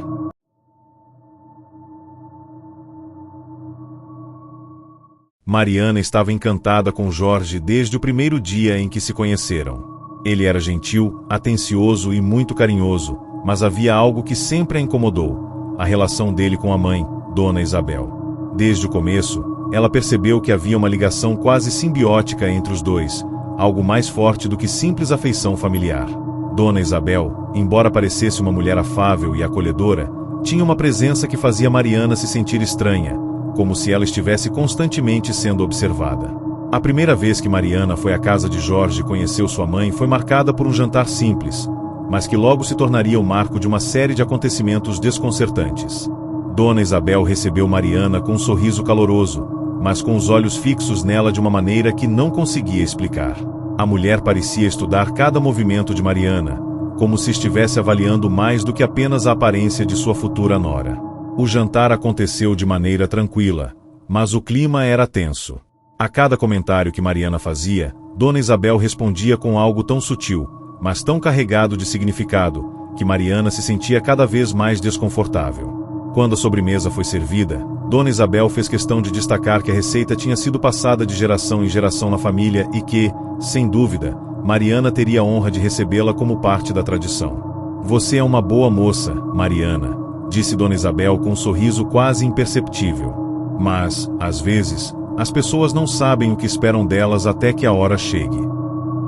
Mariana estava encantada com Jorge desde o primeiro dia em que se conheceram. Ele era gentil, atencioso e muito carinhoso, mas havia algo que sempre a incomodou: a relação dele com a mãe, Dona Isabel. Desde o começo, ela percebeu que havia uma ligação quase simbiótica entre os dois, algo mais forte do que simples afeição familiar. Dona Isabel, embora parecesse uma mulher afável e acolhedora, tinha uma presença que fazia Mariana se sentir estranha, como se ela estivesse constantemente sendo observada. A primeira vez que Mariana foi à casa de Jorge e conheceu sua mãe foi marcada por um jantar simples, mas que logo se tornaria o marco de uma série de acontecimentos desconcertantes. Dona Isabel recebeu Mariana com um sorriso caloroso, mas com os olhos fixos nela de uma maneira que não conseguia explicar. A mulher parecia estudar cada movimento de Mariana, como se estivesse avaliando mais do que apenas a aparência de sua futura nora. O jantar aconteceu de maneira tranquila, mas o clima era tenso. A cada comentário que Mariana fazia, Dona Isabel respondia com algo tão sutil, mas tão carregado de significado, que Mariana se sentia cada vez mais desconfortável. Quando a sobremesa foi servida, Dona Isabel fez questão de destacar que a receita tinha sido passada de geração em geração na família e que, sem dúvida, Mariana teria a honra de recebê-la como parte da tradição. "Você é uma boa moça, Mariana", disse Dona Isabel com um sorriso quase imperceptível. "Mas, às vezes, as pessoas não sabem o que esperam delas até que a hora chegue."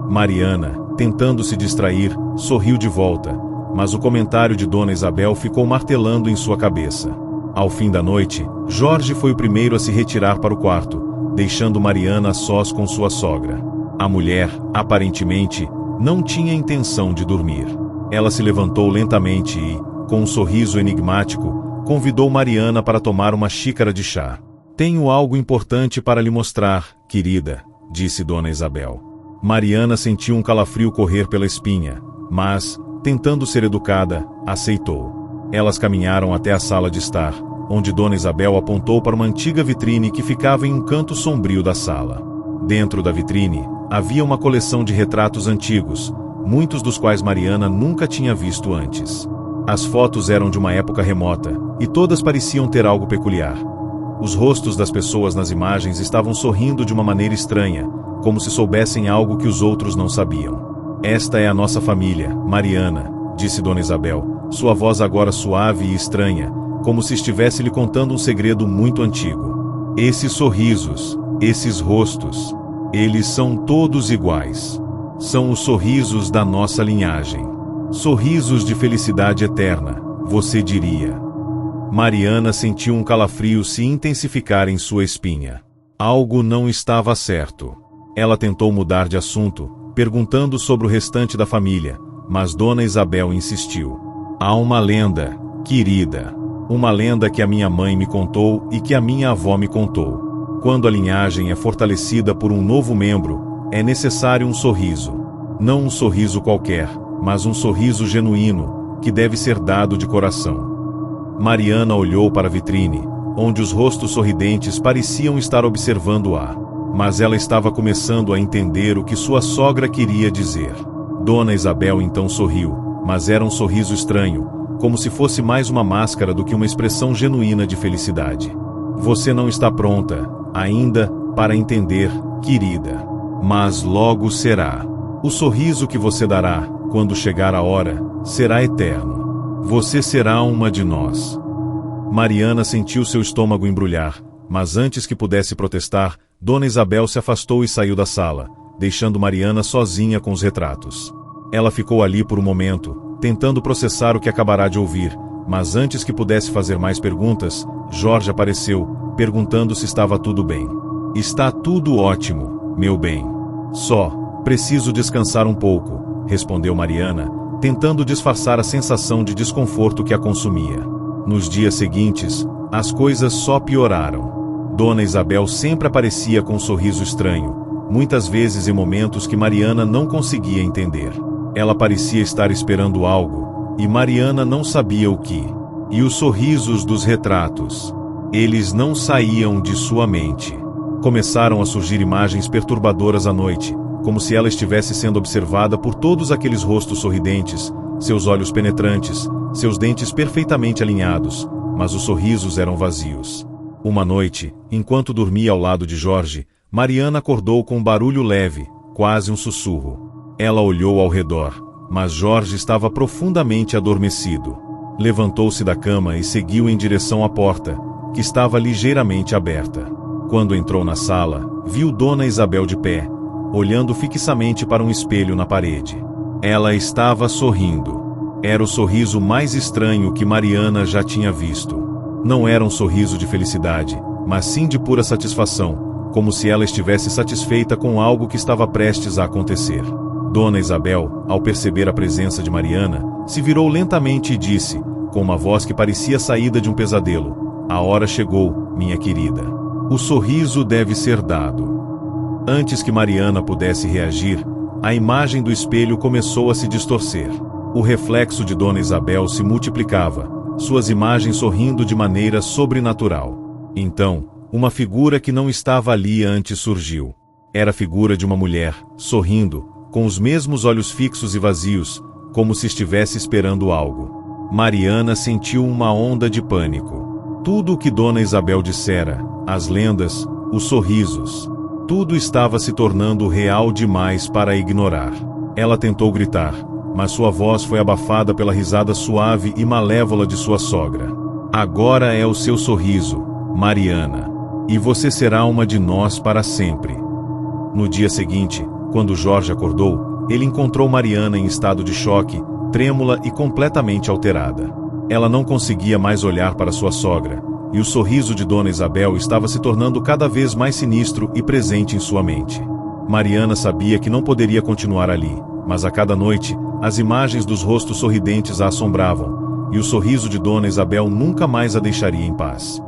Mariana, tentando se distrair, sorriu de volta, mas o comentário de Dona Isabel ficou martelando em sua cabeça. Ao fim da noite, Jorge foi o primeiro a se retirar para o quarto, deixando Mariana a sós com sua sogra. A mulher, aparentemente, não tinha intenção de dormir. Ela se levantou lentamente e, com um sorriso enigmático, convidou Mariana para tomar uma xícara de chá. "Tenho algo importante para lhe mostrar, querida", disse Dona Isabel. Mariana sentiu um calafrio correr pela espinha, mas, tentando ser educada, aceitou. Elas caminharam até a sala de estar, onde Dona Isabel apontou para uma antiga vitrine que ficava em um canto sombrio da sala. Dentro da vitrine, havia uma coleção de retratos antigos, muitos dos quais Mariana nunca tinha visto antes. As fotos eram de uma época remota, e todas pareciam ter algo peculiar. Os rostos das pessoas nas imagens estavam sorrindo de uma maneira estranha, como se soubessem algo que os outros não sabiam. "Esta é a nossa família, Mariana", disse Dona Isabel, sua voz agora suave e estranha, como se estivesse lhe contando um segredo muito antigo. "Esses sorrisos, esses rostos, eles são todos iguais. São os sorrisos da nossa linhagem. Sorrisos de felicidade eterna, você diria." Mariana sentiu um calafrio se intensificar em sua espinha. Algo não estava certo. Ela tentou mudar de assunto, perguntando sobre o restante da família, mas Dona Isabel insistiu. "Há uma lenda, querida. Uma lenda que a minha mãe me contou e que a minha avó me contou. Quando a linhagem é fortalecida por um novo membro, é necessário um sorriso. Não um sorriso qualquer, mas um sorriso genuíno, que deve ser dado de coração." Mariana olhou para a vitrine, onde os rostos sorridentes pareciam estar observando-a. Mas ela estava começando a entender o que sua sogra queria dizer. Dona Isabel então sorriu, mas era um sorriso estranho, como se fosse mais uma máscara do que uma expressão genuína de felicidade. "Você não está pronta, ainda, para entender, querida. Mas logo será. O sorriso que você dará, quando chegar a hora, será eterno. Você será uma de nós. Mariana sentiu seu estômago embrulhar, mas antes que pudesse protestar, Dona Isabel se afastou e saiu da sala, deixando Mariana sozinha com os retratos. Ela ficou ali por um momento, tentando processar o que acabará de ouvir, mas antes que pudesse fazer mais perguntas, Jorge apareceu, perguntando se estava tudo bem. Está tudo ótimo, meu bem. Só preciso descansar um pouco, respondeu Mariana, tentando disfarçar a sensação de desconforto que a consumia. Nos dias seguintes, as coisas só pioraram. Dona Isabel sempre aparecia com um sorriso estranho, muitas vezes em momentos que Mariana não conseguia entender. Ela parecia estar esperando algo, e Mariana não sabia o que. E os sorrisos dos retratos? Eles não saíam de sua mente. Começaram a surgir imagens perturbadoras à noite, como se ela estivesse sendo observada por todos aqueles rostos sorridentes, seus olhos penetrantes, seus dentes perfeitamente alinhados, mas os sorrisos eram vazios. Uma noite, enquanto dormia ao lado de Jorge, Mariana acordou com um barulho leve, quase um sussurro. Ela olhou ao redor, mas Jorge estava profundamente adormecido. Levantou-se da cama e seguiu em direção à porta, que estava ligeiramente aberta. Quando entrou na sala, viu Dona Isabel de pé, olhando fixamente para um espelho na parede. Ela estava sorrindo. Era o sorriso mais estranho que Mariana já tinha visto. Não era um sorriso de felicidade, mas sim de pura satisfação, como se ela estivesse satisfeita com algo que estava prestes a acontecer. Dona Isabel, ao perceber a presença de Mariana, se virou lentamente e disse, com uma voz que parecia saída de um pesadelo: "A hora chegou, minha querida. O sorriso deve ser dado." Antes que Mariana pudesse reagir, a imagem do espelho começou a se distorcer. O reflexo de Dona Isabel se multiplicava, suas imagens sorrindo de maneira sobrenatural. Então, uma figura que não estava ali antes surgiu. Era a figura de uma mulher, sorrindo, com os mesmos olhos fixos e vazios, como se estivesse esperando algo. Mariana sentiu uma onda de pânico. Tudo o que Dona Isabel dissera, as lendas, os sorrisos, tudo estava se tornando real demais para ignorar. Ela tentou gritar, mas sua voz foi abafada pela risada suave e malévola de sua sogra. "Agora é o seu sorriso, Mariana, e você será uma de nós para sempre." No dia seguinte, quando Jorge acordou, ele encontrou Mariana em estado de choque, trêmula e completamente alterada. Ela não conseguia mais olhar para sua sogra, e o sorriso de Dona Isabel estava se tornando cada vez mais sinistro e presente em sua mente. Mariana sabia que não poderia continuar ali, mas a cada noite, as imagens dos rostos sorridentes a assombravam, e o sorriso de Dona Isabel nunca mais a deixaria em paz.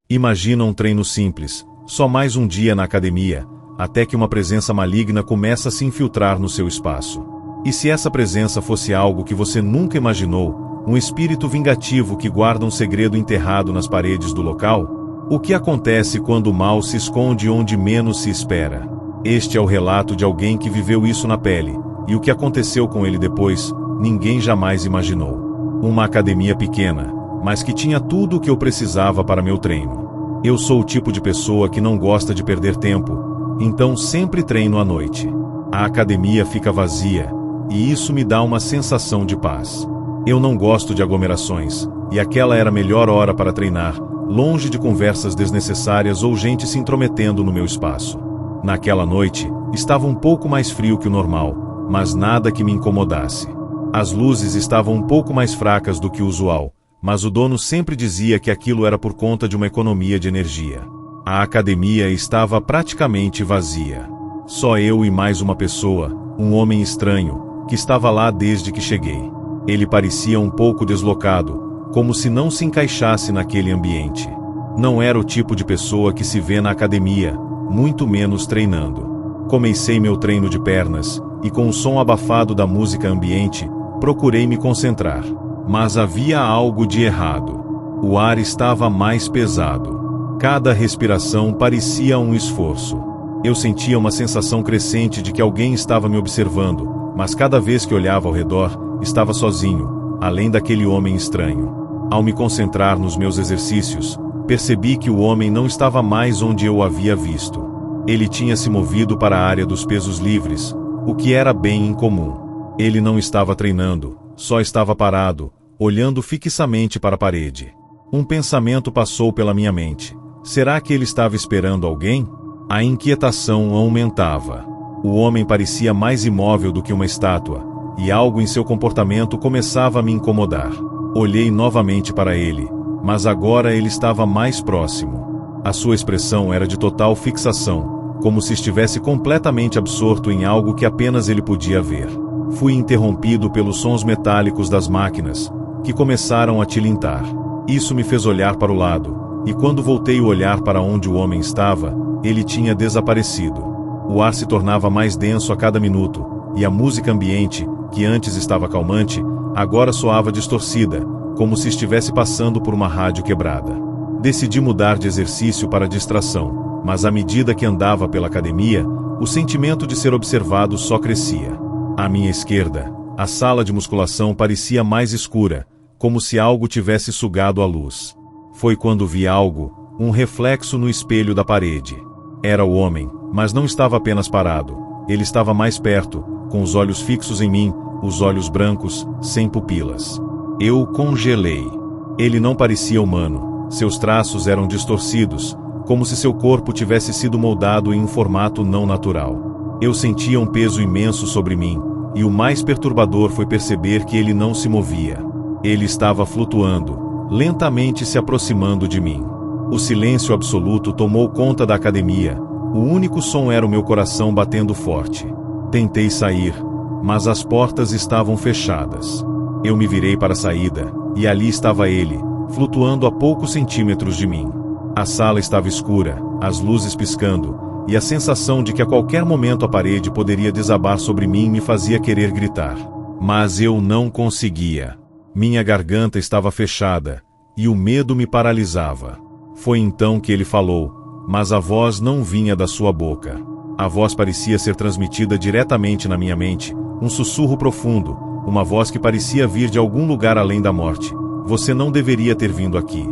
Imagina um treino simples, só mais um dia na academia, até que uma presença maligna começa a se infiltrar no seu espaço. E se essa presença fosse algo que você nunca imaginou, um espírito vingativo que guarda um segredo enterrado nas paredes do local? O que acontece quando o mal se esconde onde menos se espera? Este é o relato de alguém que viveu isso na pele, e o que aconteceu com ele depois, ninguém jamais imaginou. Uma academia pequena, mas que tinha tudo o que eu precisava para meu treino. Eu sou o tipo de pessoa que não gosta de perder tempo, então sempre treino à noite. A academia fica vazia, e isso me dá uma sensação de paz. Eu não gosto de aglomerações, e aquela era a melhor hora para treinar, longe de conversas desnecessárias ou gente se intrometendo no meu espaço. Naquela noite, estava um pouco mais frio que o normal, mas nada que me incomodasse. As luzes estavam um pouco mais fracas do que o usual, mas o dono sempre dizia que aquilo era por conta de uma economia de energia. A academia estava praticamente vazia. Só eu e mais uma pessoa, um homem estranho, que estava lá desde que cheguei. Ele parecia um pouco deslocado, como se não se encaixasse naquele ambiente. Não era o tipo de pessoa que se vê na academia, muito menos treinando. Comecei meu treino de pernas, e com o som abafado da música ambiente, procurei me concentrar. Mas havia algo de errado. O ar estava mais pesado. Cada respiração parecia um esforço. Eu sentia uma sensação crescente de que alguém estava me observando, mas cada vez que olhava ao redor, estava sozinho, além daquele homem estranho. Ao me concentrar nos meus exercícios, percebi que o homem não estava mais onde eu o havia visto. Ele tinha se movido para a área dos pesos livres, o que era bem incomum. Ele não estava treinando, só estava parado, olhando fixamente para a parede. Um pensamento passou pela minha mente. Será que ele estava esperando alguém? A inquietação aumentava. O homem parecia mais imóvel do que uma estátua, e algo em seu comportamento começava a me incomodar. Olhei novamente para ele, mas agora ele estava mais próximo. A sua expressão era de total fixação, como se estivesse completamente absorto em algo que apenas ele podia ver. Fui interrompido pelos sons metálicos das máquinas, que começaram a tilintar. Isso me fez olhar para o lado, e quando voltei o olhar para onde o homem estava, ele tinha desaparecido. O ar se tornava mais denso a cada minuto, e a música ambiente, que antes estava calmante, agora soava distorcida, como se estivesse passando por uma rádio quebrada. Decidi mudar de exercício para distração, mas à medida que andava pela academia, o sentimento de ser observado só crescia. À minha esquerda, a sala de musculação parecia mais escura, como se algo tivesse sugado a luz. Foi quando vi algo, um reflexo no espelho da parede. Era o homem, mas não estava apenas parado. Ele estava mais perto, com os olhos fixos em mim, os olhos brancos, sem pupilas. Eu congelei. Ele não parecia humano. Seus traços eram distorcidos, como se seu corpo tivesse sido moldado em um formato não natural. Eu sentia um peso imenso sobre mim, e o mais perturbador foi perceber que ele não se movia. Ele estava flutuando, lentamente se aproximando de mim. O silêncio absoluto tomou conta da academia. O único som era o meu coração batendo forte. Tentei sair, mas as portas estavam fechadas. Eu me virei para a saída, e ali estava ele, flutuando a poucos centímetros de mim. A sala estava escura, as luzes piscando, e a sensação de que a qualquer momento a parede poderia desabar sobre mim me fazia querer gritar. Mas eu não conseguia. Minha garganta estava fechada, e o medo me paralisava. Foi então que ele falou, mas a voz não vinha da sua boca. A voz parecia ser transmitida diretamente na minha mente, um sussurro profundo, uma voz que parecia vir de algum lugar além da morte. Você não deveria ter vindo aqui.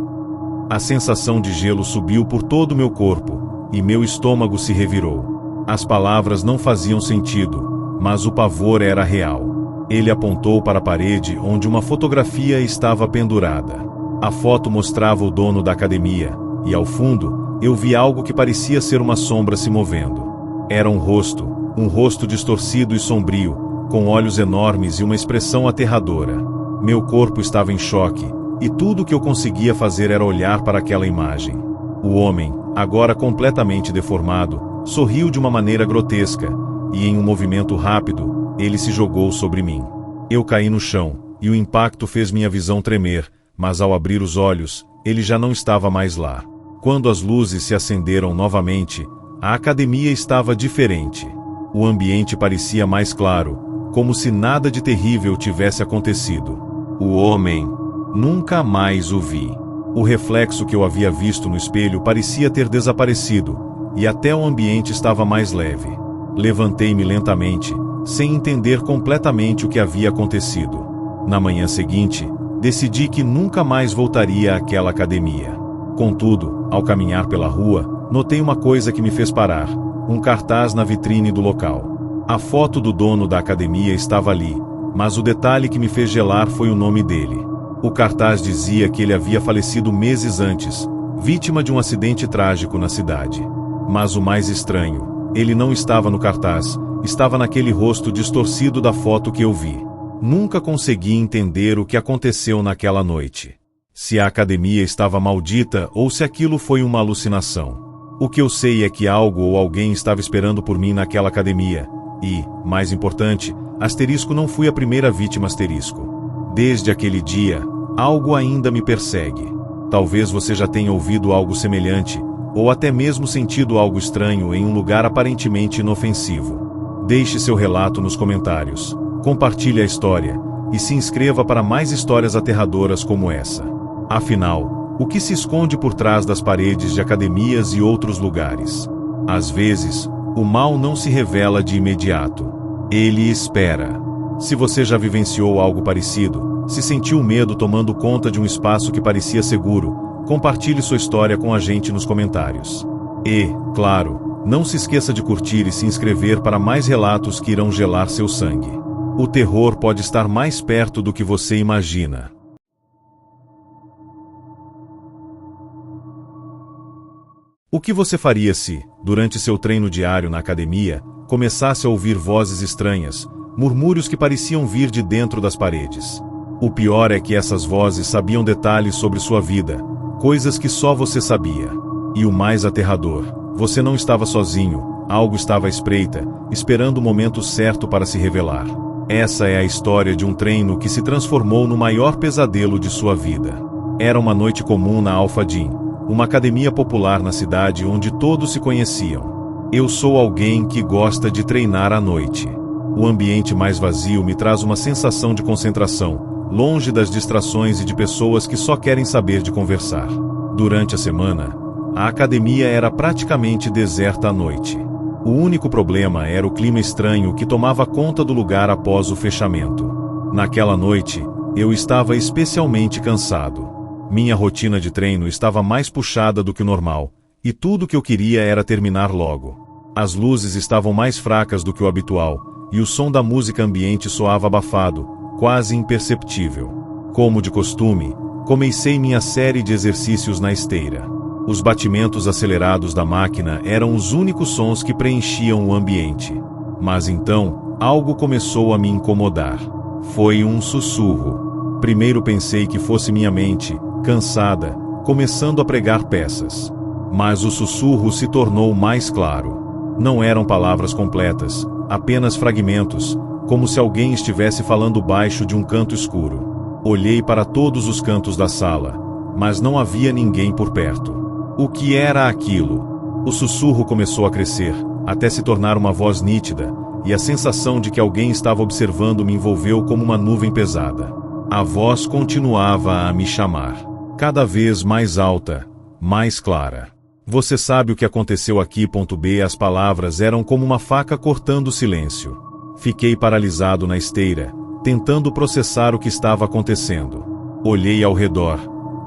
A sensação de gelo subiu por todo o meu corpo, e meu estômago se revirou. As palavras não faziam sentido, mas o pavor era real. Ele apontou para a parede onde uma fotografia estava pendurada. A foto mostrava o dono da academia, e ao fundo, eu vi algo que parecia ser uma sombra se movendo. Era um rosto distorcido e sombrio, com olhos enormes e uma expressão aterradora. Meu corpo estava em choque, e tudo o que eu conseguia fazer era olhar para aquela imagem. O homem, agora completamente deformado, sorriu de uma maneira grotesca, e em um movimento rápido, ele se jogou sobre mim. Eu caí no chão, e o impacto fez minha visão tremer, mas ao abrir os olhos, ele já não estava mais lá. Quando as luzes se acenderam novamente, a academia estava diferente. O ambiente parecia mais claro, como se nada de terrível tivesse acontecido. O homem, nunca mais o vi. O reflexo que eu havia visto no espelho parecia ter desaparecido, e até o ambiente estava mais leve. Levantei-me lentamente, sem entender completamente o que havia acontecido. Na manhã seguinte, decidi que nunca mais voltaria àquela academia. Contudo, ao caminhar pela rua, notei uma coisa que me fez parar: um cartaz na vitrine do local. A foto do dono da academia estava ali, mas o detalhe que me fez gelar foi o nome dele. O cartaz dizia que ele havia falecido meses antes, vítima de um acidente trágico na cidade. Mas o mais estranho, ele não estava no cartaz, estava naquele rosto distorcido da foto que eu vi. Nunca consegui entender o que aconteceu naquela noite. Se a academia estava maldita ou se aquilo foi uma alucinação. O que eu sei é que algo ou alguém estava esperando por mim naquela academia. E, mais importante, asterisco, não fui a primeira vítima asterisco. Desde aquele dia, algo ainda me persegue. Talvez você já tenha ouvido algo semelhante, ou até mesmo sentido algo estranho em um lugar aparentemente inofensivo. Deixe seu relato nos comentários. Compartilhe a história, e se inscreva para mais histórias aterradoras como essa. Afinal, o que se esconde por trás das paredes de academias e outros lugares? Às vezes, o mal não se revela de imediato. Ele espera. Se você já vivenciou algo parecido, se sentiu medo tomando conta de um espaço que parecia seguro, compartilhe sua história com a gente nos comentários. E, claro, Não se esqueça de curtir e se inscrever para mais relatos que irão gelar seu sangue. O terror pode estar mais perto do que você imagina. O que você faria se, durante seu treino diário na academia, começasse a ouvir vozes estranhas, murmúrios que pareciam vir de dentro das paredes? O pior é que essas vozes sabiam detalhes sobre sua vida, coisas que só você sabia. E o mais aterrador, você não estava sozinho, algo estava à espreita, esperando o momento certo para se revelar. Essa é a história de um treino que se transformou no maior pesadelo de sua vida. Era uma noite comum na Alpha Gym, uma academia popular na cidade onde todos se conheciam. Eu sou alguém que gosta de treinar à noite. O ambiente mais vazio me traz uma sensação de concentração, longe das distrações e de pessoas que só querem saber de conversar. Durante a semana, a academia era praticamente deserta à noite. O único problema era o clima estranho que tomava conta do lugar após o fechamento. Naquela noite, eu estava especialmente cansado. Minha rotina de treino estava mais puxada do que o normal, e tudo que eu queria era terminar logo. As luzes estavam mais fracas do que o habitual, e o som da música ambiente soava abafado, quase imperceptível. Como de costume, comecei minha série de exercícios na esteira. Os batimentos acelerados da máquina eram os únicos sons que preenchiam o ambiente. Mas então, algo começou a me incomodar. Foi um sussurro. Primeiro pensei que fosse minha mente, cansada, começando a pregar peças. Mas o sussurro se tornou mais claro. Não eram palavras completas, apenas fragmentos, como se alguém estivesse falando baixo de um canto escuro. Olhei para todos os cantos da sala, mas não havia ninguém por perto. O que era aquilo? O sussurro começou a crescer, até se tornar uma voz nítida, e a sensação de que alguém estava observando me envolveu como uma nuvem pesada. A voz continuava a me chamar, cada vez mais alta, mais clara. Você sabe o que aconteceu aqui? B. As palavras eram como uma faca cortando o silêncio. Fiquei paralisado na esteira, tentando processar o que estava acontecendo. Olhei ao redor,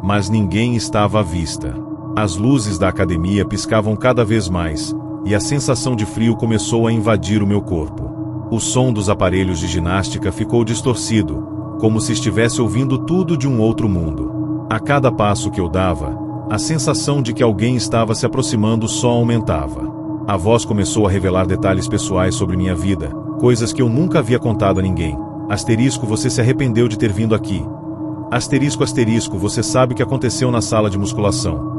mas ninguém estava à vista. As luzes da academia piscavam cada vez mais, e a sensação de frio começou a invadir o meu corpo. O som dos aparelhos de ginástica ficou distorcido, como se estivesse ouvindo tudo de um outro mundo. A cada passo que eu dava, a sensação de que alguém estava se aproximando só aumentava. A voz começou a revelar detalhes pessoais sobre minha vida, coisas que eu nunca havia contado a ninguém. Asterisco, você se arrependeu de ter vindo aqui. Asterisco, asterisco, você sabe o que aconteceu na sala de musculação.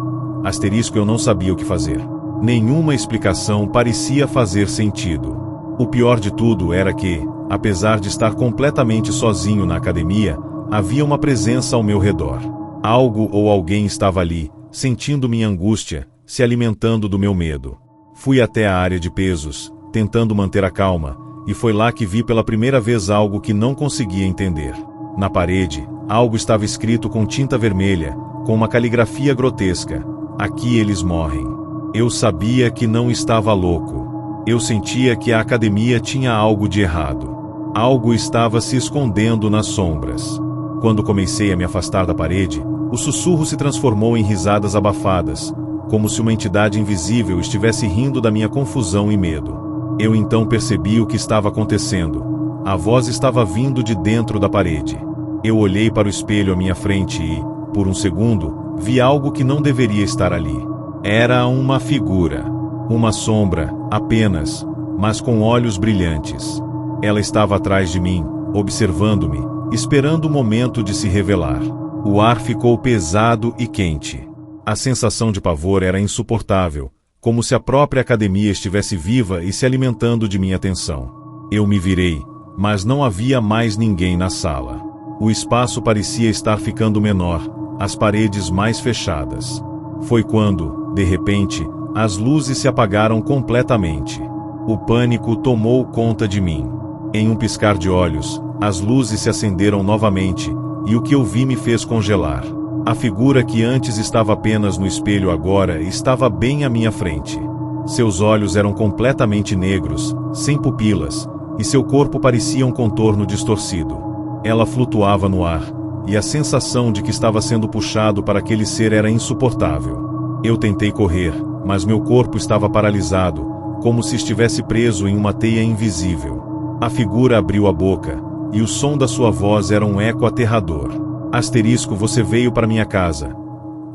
Asterisco, eu não sabia o que fazer. Nenhuma explicação parecia fazer sentido. O pior de tudo era que, apesar de estar completamente sozinho na academia, havia uma presença ao meu redor. Algo ou alguém estava ali, sentindo minha angústia, se alimentando do meu medo. Fui até a área de pesos, tentando manter a calma, e foi lá que vi pela primeira vez algo que não conseguia entender. Na parede, algo estava escrito com tinta vermelha, com uma caligrafia grotesca: "Aqui eles morrem." Eu sabia que não estava louco. Eu sentia que a academia tinha algo de errado. Algo estava se escondendo nas sombras. Quando comecei a me afastar da parede, o sussurro se transformou em risadas abafadas, como se uma entidade invisível estivesse rindo da minha confusão e medo. Eu então percebi o que estava acontecendo. A voz estava vindo de dentro da parede. Eu olhei para o espelho à minha frente e, por um segundo, vi algo que não deveria estar ali. Era uma figura. Uma sombra, apenas, mas com olhos brilhantes. Ela estava atrás de mim, observando-me, esperando o momento de se revelar. O ar ficou pesado e quente. A sensação de pavor era insuportável, como se a própria academia estivesse viva e se alimentando de minha atenção. Eu me virei, mas não havia mais ninguém na sala. O espaço parecia estar ficando menor, as paredes mais fechadas. Foi quando, de repente, as luzes se apagaram completamente. O pânico tomou conta de mim. Em um piscar de olhos, as luzes se acenderam novamente, e o que eu vi me fez congelar. A figura que antes estava apenas no espelho agora estava bem à minha frente. Seus olhos eram completamente negros, sem pupilas, e seu corpo parecia um contorno distorcido. Ela flutuava no ar, e a sensação de que estava sendo puxado para aquele ser era insuportável. Eu tentei correr, mas meu corpo estava paralisado, como se estivesse preso em uma teia invisível. A figura abriu a boca, e o som da sua voz era um eco aterrador. Asterisco, você veio para minha casa.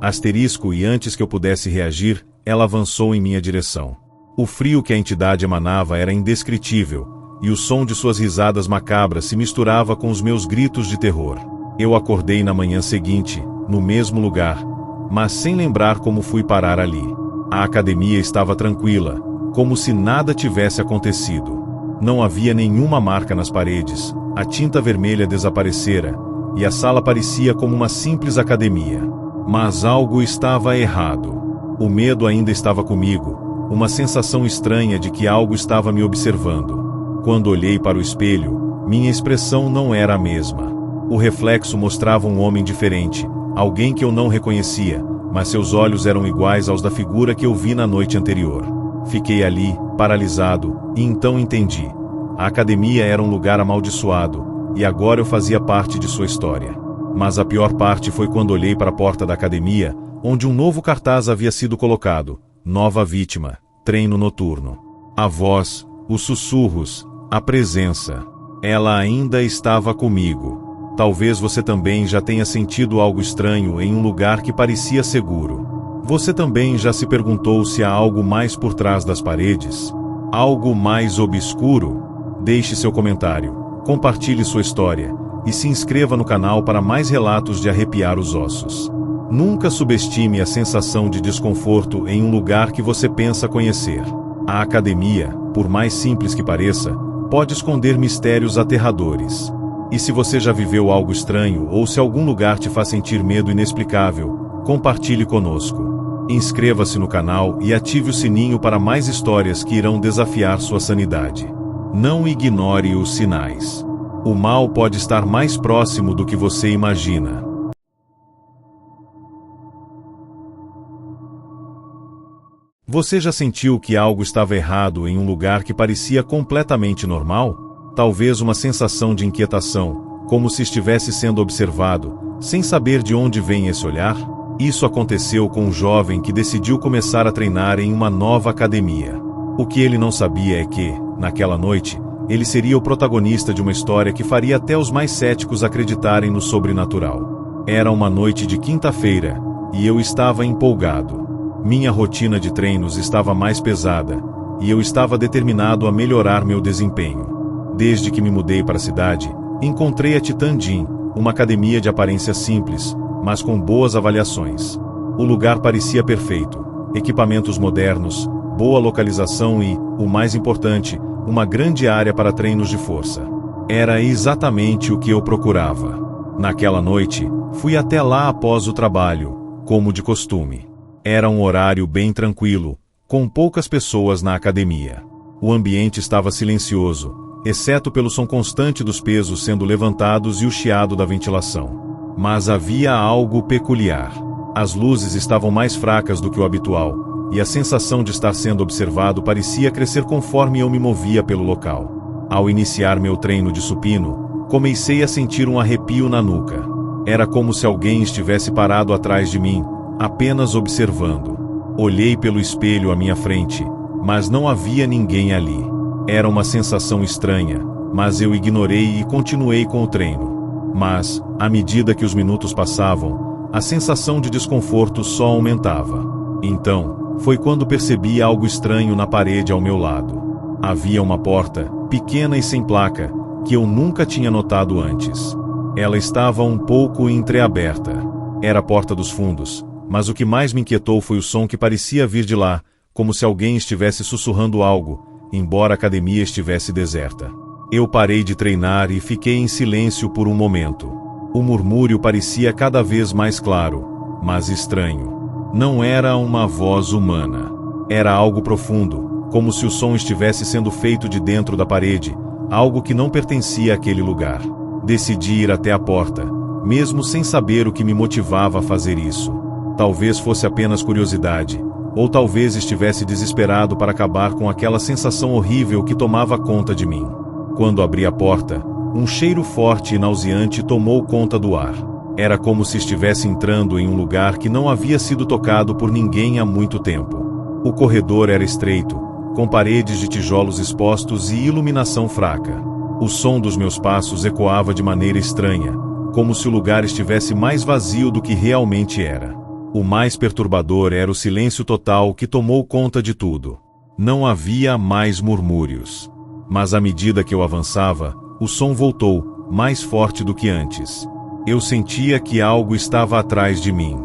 Asterisco, e antes que eu pudesse reagir, ela avançou em minha direção. O frio que a entidade emanava era indescritível, e o som de suas risadas macabras se misturava com os meus gritos de terror. Eu acordei na manhã seguinte, no mesmo lugar, mas sem lembrar como fui parar ali. A academia estava tranquila, como se nada tivesse acontecido. Não havia nenhuma marca nas paredes, a tinta vermelha desaparecera, e a sala parecia como uma simples academia. Mas algo estava errado. O medo ainda estava comigo, uma sensação estranha de que algo estava me observando. Quando olhei para o espelho, minha expressão não era a mesma. O reflexo mostrava um homem diferente, alguém que eu não reconhecia, mas seus olhos eram iguais aos da figura que eu vi na noite anterior. Fiquei ali, paralisado, e então entendi. A academia era um lugar amaldiçoado, e agora eu fazia parte de sua história. Mas a pior parte foi quando olhei para a porta da academia, onde um novo cartaz havia sido colocado: nova vítima, treino noturno. A voz, os sussurros, a presença. Ela ainda estava comigo. Talvez você também já tenha sentido algo estranho em um lugar que parecia seguro. Você também já se perguntou se há algo mais por trás das paredes? Algo mais obscuro? Deixe seu comentário, compartilhe sua história e se inscreva no canal para mais relatos de arrepiar os ossos. Nunca subestime a sensação de desconforto em um lugar que você pensa conhecer. A academia, por mais simples que pareça, pode esconder mistérios aterradores. E se você já viveu algo estranho ou se algum lugar te faz sentir medo inexplicável, compartilhe conosco. Inscreva-se no canal e ative o sininho para mais histórias que irão desafiar sua sanidade. Não ignore os sinais. O mal pode estar mais próximo do que você imagina. Você já sentiu que algo estava errado em um lugar que parecia completamente normal? Talvez uma sensação de inquietação, como se estivesse sendo observado, sem saber de onde vem esse olhar? Isso aconteceu com um jovem que decidiu começar a treinar em uma nova academia. O que ele não sabia é que, naquela noite, ele seria o protagonista de uma história que faria até os mais céticos acreditarem no sobrenatural. Era uma noite de quinta-feira, e eu estava empolgado. Minha rotina de treinos estava mais pesada, e eu estava determinado a melhorar meu desempenho. Desde que me mudei para a cidade, encontrei a Titan Gym, uma academia de aparência simples, mas com boas avaliações. O lugar parecia perfeito, equipamentos modernos, boa localização e, o mais importante, uma grande área para treinos de força. Era exatamente o que eu procurava. Naquela noite, fui até lá após o trabalho, como de costume. Era um horário bem tranquilo, com poucas pessoas na academia. O ambiente estava silencioso, exceto pelo som constante dos pesos sendo levantados e o chiado da ventilação. Mas havia algo peculiar. As luzes estavam mais fracas do que o habitual, e a sensação de estar sendo observado parecia crescer conforme eu me movia pelo local. Ao iniciar meu treino de supino, comecei a sentir um arrepio na nuca. Era como se alguém estivesse parado atrás de mim, apenas observando. Olhei pelo espelho à minha frente, mas não havia ninguém ali. Era uma sensação estranha, mas eu ignorei e continuei com o treino. Mas, à medida que os minutos passavam, a sensação de desconforto só aumentava. Então, foi quando percebi algo estranho na parede ao meu lado. Havia uma porta, pequena e sem placa, que eu nunca tinha notado antes. Ela estava um pouco entreaberta. Era a porta dos fundos, mas o que mais me inquietou foi o som que parecia vir de lá, como se alguém estivesse sussurrando algo, embora a academia estivesse deserta. Eu parei de treinar e fiquei em silêncio por um momento. O murmúrio parecia cada vez mais claro, mas estranho. Não era uma voz humana. Era algo profundo, como se o som estivesse sendo feito de dentro da parede, algo que não pertencia àquele lugar. Decidi ir até a porta, mesmo sem saber o que me motivava a fazer isso. Talvez fosse apenas curiosidade, ou talvez estivesse desesperado para acabar com aquela sensação horrível que tomava conta de mim. Quando abri a porta, um cheiro forte e nauseante tomou conta do ar. Era como se estivesse entrando em um lugar que não havia sido tocado por ninguém há muito tempo. O corredor era estreito, com paredes de tijolos expostos e iluminação fraca. O som dos meus passos ecoava de maneira estranha, como se o lugar estivesse mais vazio do que realmente era. O mais perturbador era o silêncio total que tomou conta de tudo. Não havia mais murmúrios. Mas à medida que eu avançava, o som voltou, mais forte do que antes. Eu sentia que algo estava atrás de mim.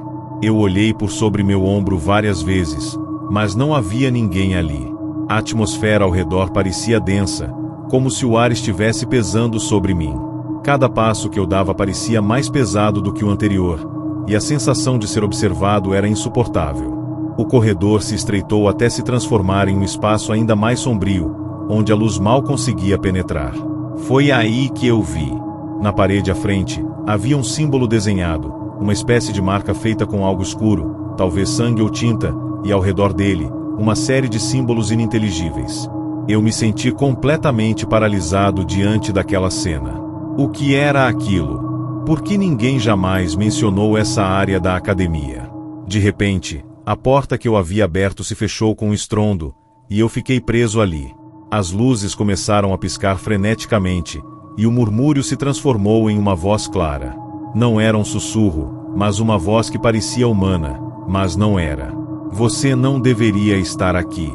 Eu olhei por sobre meu ombro várias vezes, mas não havia ninguém ali. A atmosfera ao redor parecia densa, como se o ar estivesse pesando sobre mim. Cada passo que eu dava parecia mais pesado do que o anterior, e a sensação de ser observado era insuportável. O corredor se estreitou até se transformar em um espaço ainda mais sombrio, onde a luz mal conseguia penetrar. Foi aí que eu vi. Na parede à frente, havia um símbolo desenhado, uma espécie de marca feita com algo escuro, talvez sangue ou tinta, e ao redor dele, uma série de símbolos ininteligíveis. Eu me senti completamente paralisado diante daquela cena. O que era aquilo? Por que ninguém jamais mencionou essa área da academia? De repente, a porta que eu havia aberto se fechou com um estrondo, e eu fiquei preso ali. As luzes começaram a piscar freneticamente, e o murmúrio se transformou em uma voz clara. Não era um sussurro, mas uma voz que parecia humana, mas não era. Você não deveria estar aqui.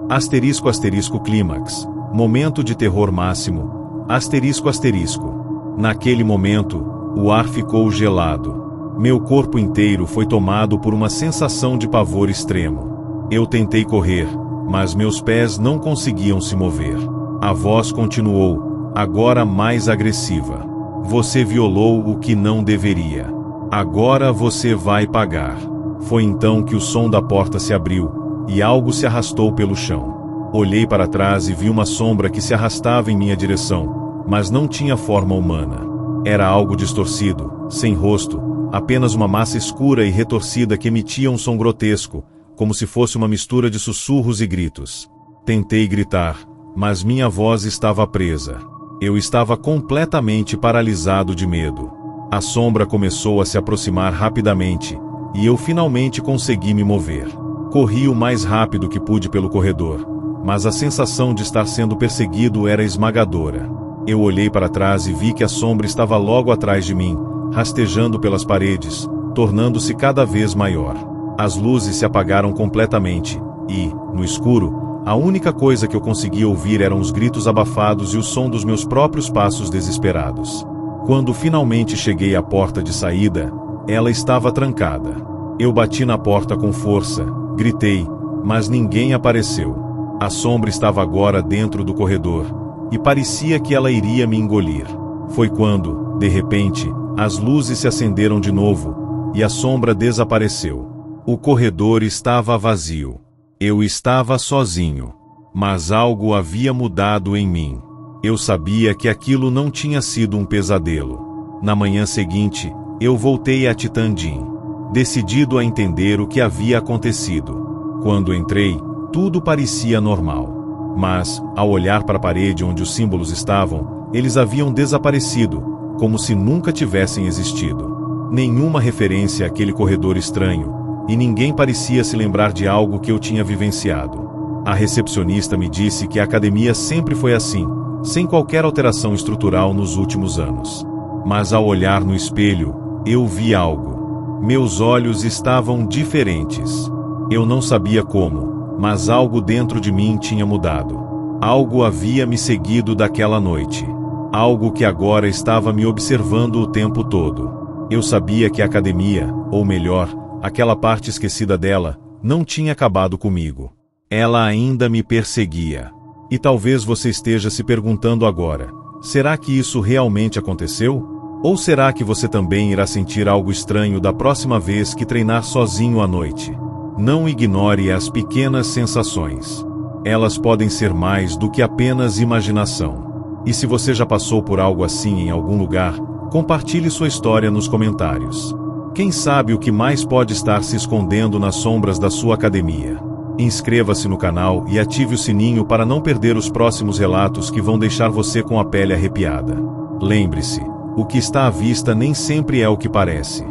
Asterisco asterisco clímax. Momento de terror máximo. Asterisco asterisco. Naquele momento, o ar ficou gelado. Meu corpo inteiro foi tomado por uma sensação de pavor extremo. Eu tentei correr, mas meus pés não conseguiam se mover. A voz continuou, agora mais agressiva. Você violou o que não deveria. Agora você vai pagar. Foi então que o som da porta se abriu, e algo se arrastou pelo chão. Olhei para trás e vi uma sombra que se arrastava em minha direção, mas não tinha forma humana. Era algo distorcido, sem rosto, apenas uma massa escura e retorcida que emitia um som grotesco, como se fosse uma mistura de sussurros e gritos. Tentei gritar, mas minha voz estava presa. Eu estava completamente paralisado de medo. A sombra começou a se aproximar rapidamente, e eu finalmente consegui me mover. Corri o mais rápido que pude pelo corredor, mas a sensação de estar sendo perseguido era esmagadora. Eu olhei para trás e vi que a sombra estava logo atrás de mim, rastejando pelas paredes, tornando-se cada vez maior. As luzes se apagaram completamente, e, no escuro, a única coisa que eu conseguia ouvir eram os gritos abafados e o som dos meus próprios passos desesperados. Quando finalmente cheguei à porta de saída, ela estava trancada. Eu bati na porta com força, gritei, mas ninguém apareceu. A sombra estava agora dentro do corredor, e parecia que ela iria me engolir. Foi quando, de repente, as luzes se acenderam de novo, e a sombra desapareceu. O corredor estava vazio. Eu estava sozinho. Mas algo havia mudado em mim. Eu sabia que aquilo não tinha sido um pesadelo. Na manhã seguinte, eu voltei a Titandin, decidido a entender o que havia acontecido. Quando entrei, tudo parecia normal. Mas, ao olhar para a parede onde os símbolos estavam, eles haviam desaparecido, como se nunca tivessem existido. Nenhuma referência àquele corredor estranho, e ninguém parecia se lembrar de algo que eu tinha vivenciado. A recepcionista me disse que a academia sempre foi assim, sem qualquer alteração estrutural nos últimos anos. Mas ao olhar no espelho, eu vi algo. Meus olhos estavam diferentes. Eu não sabia como, mas algo dentro de mim tinha mudado. Algo havia me seguido daquela noite. Algo que agora estava me observando o tempo todo. Eu sabia que a academia, ou melhor, aquela parte esquecida dela, não tinha acabado comigo. Ela ainda me perseguia. E talvez você esteja se perguntando agora, será que isso realmente aconteceu? Ou será que você também irá sentir algo estranho da próxima vez que treinar sozinho à noite? Não ignore as pequenas sensações. Elas podem ser mais do que apenas imaginação. E se você já passou por algo assim em algum lugar, compartilhe sua história nos comentários. Quem sabe o que mais pode estar se escondendo nas sombras da sua academia? Inscreva-se no canal e ative o sininho para não perder os próximos relatos que vão deixar você com a pele arrepiada. Lembre-se, o que está à vista nem sempre é o que parece.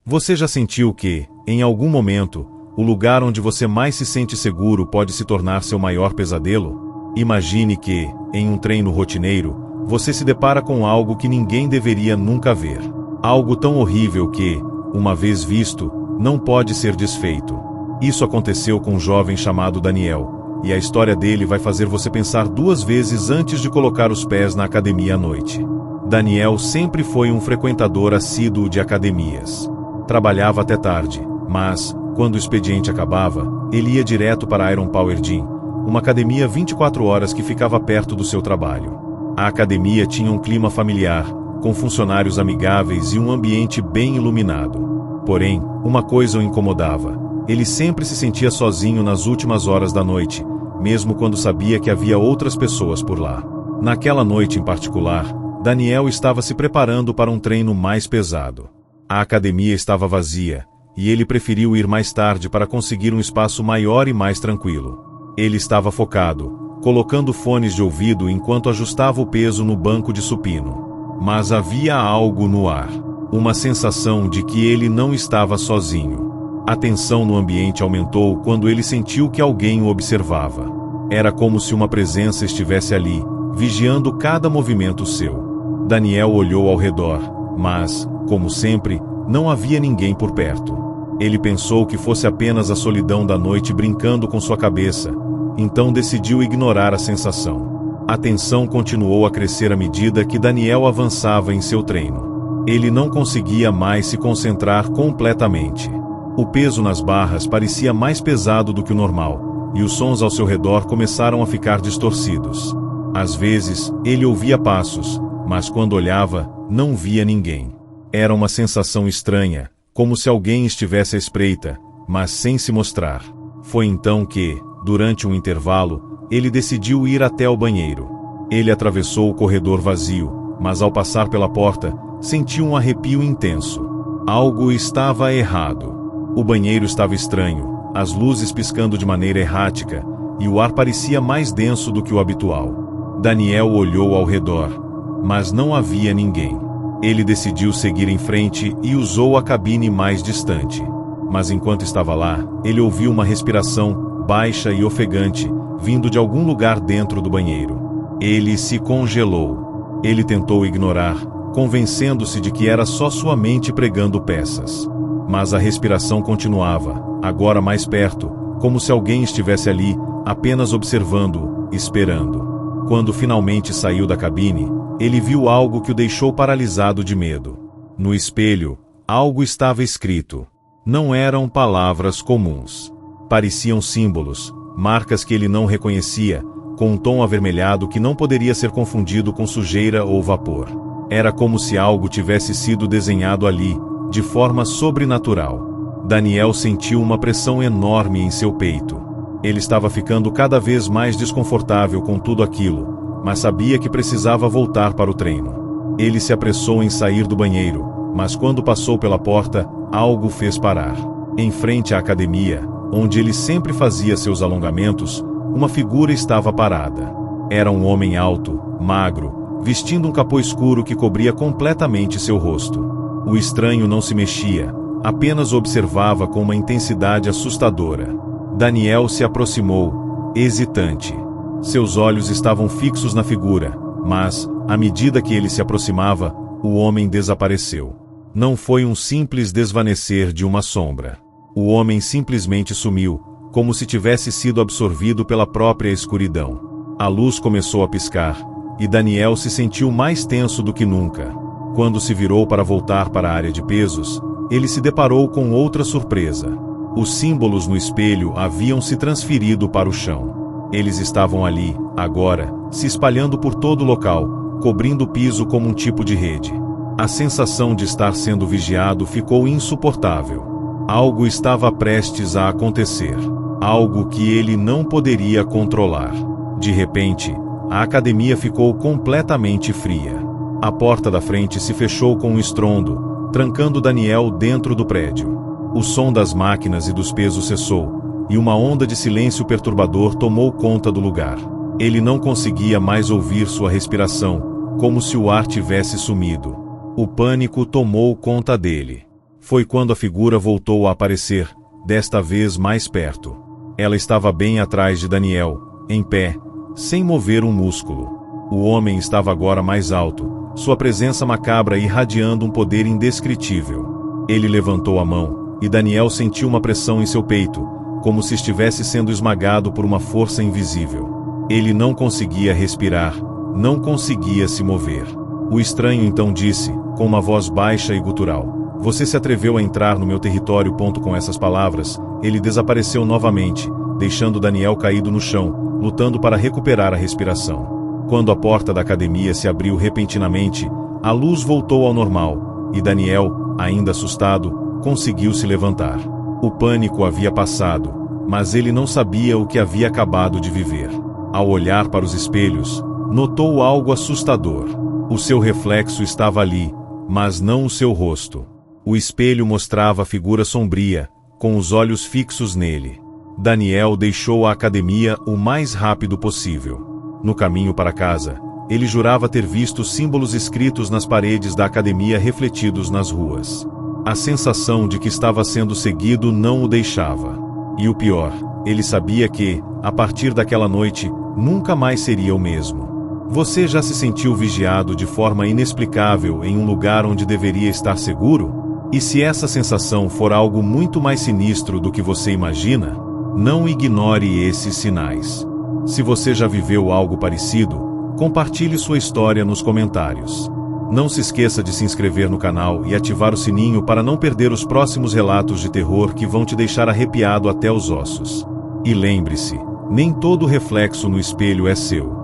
Você já sentiu que, em algum momento, o lugar onde você mais se sente seguro pode se tornar seu maior pesadelo? Imagine que, em um treino rotineiro, você se depara com algo que ninguém deveria nunca ver. Algo tão horrível que, uma vez visto, não pode ser desfeito. Isso aconteceu com um jovem chamado Daniel, e a história dele vai fazer você pensar 2 vezes antes de colocar os pés na academia à noite. Daniel sempre foi um frequentador assíduo de academias. Trabalhava até tarde, mas, quando o expediente acabava, ele ia direto para a Iron Power Gym, uma academia 24 horas que ficava perto do seu trabalho. A academia tinha um clima familiar, com funcionários amigáveis e um ambiente bem iluminado. Porém, uma coisa o incomodava. Ele sempre se sentia sozinho nas últimas horas da noite, mesmo quando sabia que havia outras pessoas por lá. Naquela noite em particular, Daniel estava se preparando para um treino mais pesado. A academia estava vazia, e ele preferiu ir mais tarde para conseguir um espaço maior e mais tranquilo. Ele estava focado, colocando fones de ouvido enquanto ajustava o peso no banco de supino. Mas havia algo no ar, uma sensação de que ele não estava sozinho. A tensão no ambiente aumentou quando ele sentiu que alguém o observava. Era como se uma presença estivesse ali, vigiando cada movimento seu. Daniel olhou ao redor, mas, como sempre, não havia ninguém por perto. Ele pensou que fosse apenas a solidão da noite brincando com sua cabeça, então decidiu ignorar a sensação. A tensão continuou a crescer à medida que Daniel avançava em seu treino. Ele não conseguia mais se concentrar completamente. O peso nas barras parecia mais pesado do que o normal, e os sons ao seu redor começaram a ficar distorcidos. Às vezes, ele ouvia passos, mas quando olhava, não via ninguém. Era uma sensação estranha, como se alguém estivesse à espreita, mas sem se mostrar. Foi então que, durante um intervalo, ele decidiu ir até o banheiro. Ele atravessou o corredor vazio, mas ao passar pela porta, sentiu um arrepio intenso. Algo estava errado. O banheiro estava estranho, as luzes piscando de maneira errática, e o ar parecia mais denso do que o habitual. Daniel olhou ao redor, mas não havia ninguém. Ele decidiu seguir em frente e usou a cabine mais distante. Mas enquanto estava lá, ele ouviu uma respiração baixa e ofegante, vindo de algum lugar dentro do banheiro. Ele se congelou. Ele tentou ignorar, convencendo-se de que era só sua mente pregando peças. Mas a respiração continuava, agora mais perto, como se alguém estivesse ali, apenas observando-o, esperando. Quando finalmente saiu da cabine, ele viu algo que o deixou paralisado de medo. No espelho, algo estava escrito. Não eram palavras comuns. Pareciam símbolos, marcas que ele não reconhecia, com um tom avermelhado que não poderia ser confundido com sujeira ou vapor. Era como se algo tivesse sido desenhado ali, de forma sobrenatural. Daniel sentiu uma pressão enorme em seu peito. Ele estava ficando cada vez mais desconfortável com tudo aquilo, mas sabia que precisava voltar para o treino. Ele se apressou em sair do banheiro, mas quando passou pela porta, algo fez parar. Em frente à academia, onde ele sempre fazia seus alongamentos, uma figura estava parada. Era um homem alto, magro, vestindo um capô escuro que cobria completamente seu rosto. O estranho não se mexia, apenas observava com uma intensidade assustadora. Daniel se aproximou, hesitante. Seus olhos estavam fixos na figura, mas, à medida que ele se aproximava, o homem desapareceu. Não foi um simples desvanecer de uma sombra. O homem simplesmente sumiu, como se tivesse sido absorvido pela própria escuridão. A luz começou a piscar, e Daniel se sentiu mais tenso do que nunca. Quando se virou para voltar para a área de pesos, ele se deparou com outra surpresa. Os símbolos no espelho haviam se transferido para o chão. Eles estavam ali, agora, se espalhando por todo o local, cobrindo o piso como um tipo de rede. A sensação de estar sendo vigiado ficou insuportável. Algo estava prestes a acontecer. Algo que ele não poderia controlar. De repente, a academia ficou completamente fria. A porta da frente se fechou com um estrondo, trancando Daniel dentro do prédio. O som das máquinas e dos pesos cessou, e uma onda de silêncio perturbador tomou conta do lugar. Ele não conseguia mais ouvir sua respiração, como se o ar tivesse sumido. O pânico tomou conta dele. Foi quando a figura voltou a aparecer, desta vez mais perto. Ela estava bem atrás de Daniel, em pé, sem mover um músculo. O homem estava agora mais alto, sua presença macabra irradiando um poder indescritível. Ele levantou a mão, e Daniel sentiu uma pressão em seu peito, como se estivesse sendo esmagado por uma força invisível. Ele não conseguia respirar, não conseguia se mover. O estranho então disse, com uma voz baixa e gutural: "Você se atreveu a entrar no meu território." Com essas palavras, ele desapareceu novamente, deixando Daniel caído no chão, lutando para recuperar a respiração. Quando a porta da academia se abriu repentinamente, a luz voltou ao normal, e Daniel, ainda assustado, conseguiu se levantar. O pânico havia passado, mas ele não sabia o que havia acabado de viver. Ao olhar para os espelhos, notou algo assustador. O seu reflexo estava ali, mas não o seu rosto. O espelho mostrava a figura sombria, com os olhos fixos nele. Daniel deixou a academia o mais rápido possível. No caminho para casa, ele jurava ter visto símbolos escritos nas paredes da academia refletidos nas ruas. A sensação de que estava sendo seguido não o deixava. E o pior, ele sabia que, a partir daquela noite, nunca mais seria o mesmo. Você já se sentiu vigiado de forma inexplicável em um lugar onde deveria estar seguro? E se essa sensação for algo muito mais sinistro do que você imagina, não ignore esses sinais. Se você já viveu algo parecido, compartilhe sua história nos comentários. Não se esqueça de se inscrever no canal e ativar o sininho para não perder os próximos relatos de terror que vão te deixar arrepiado até os ossos. E lembre-se, nem todo reflexo no espelho é seu.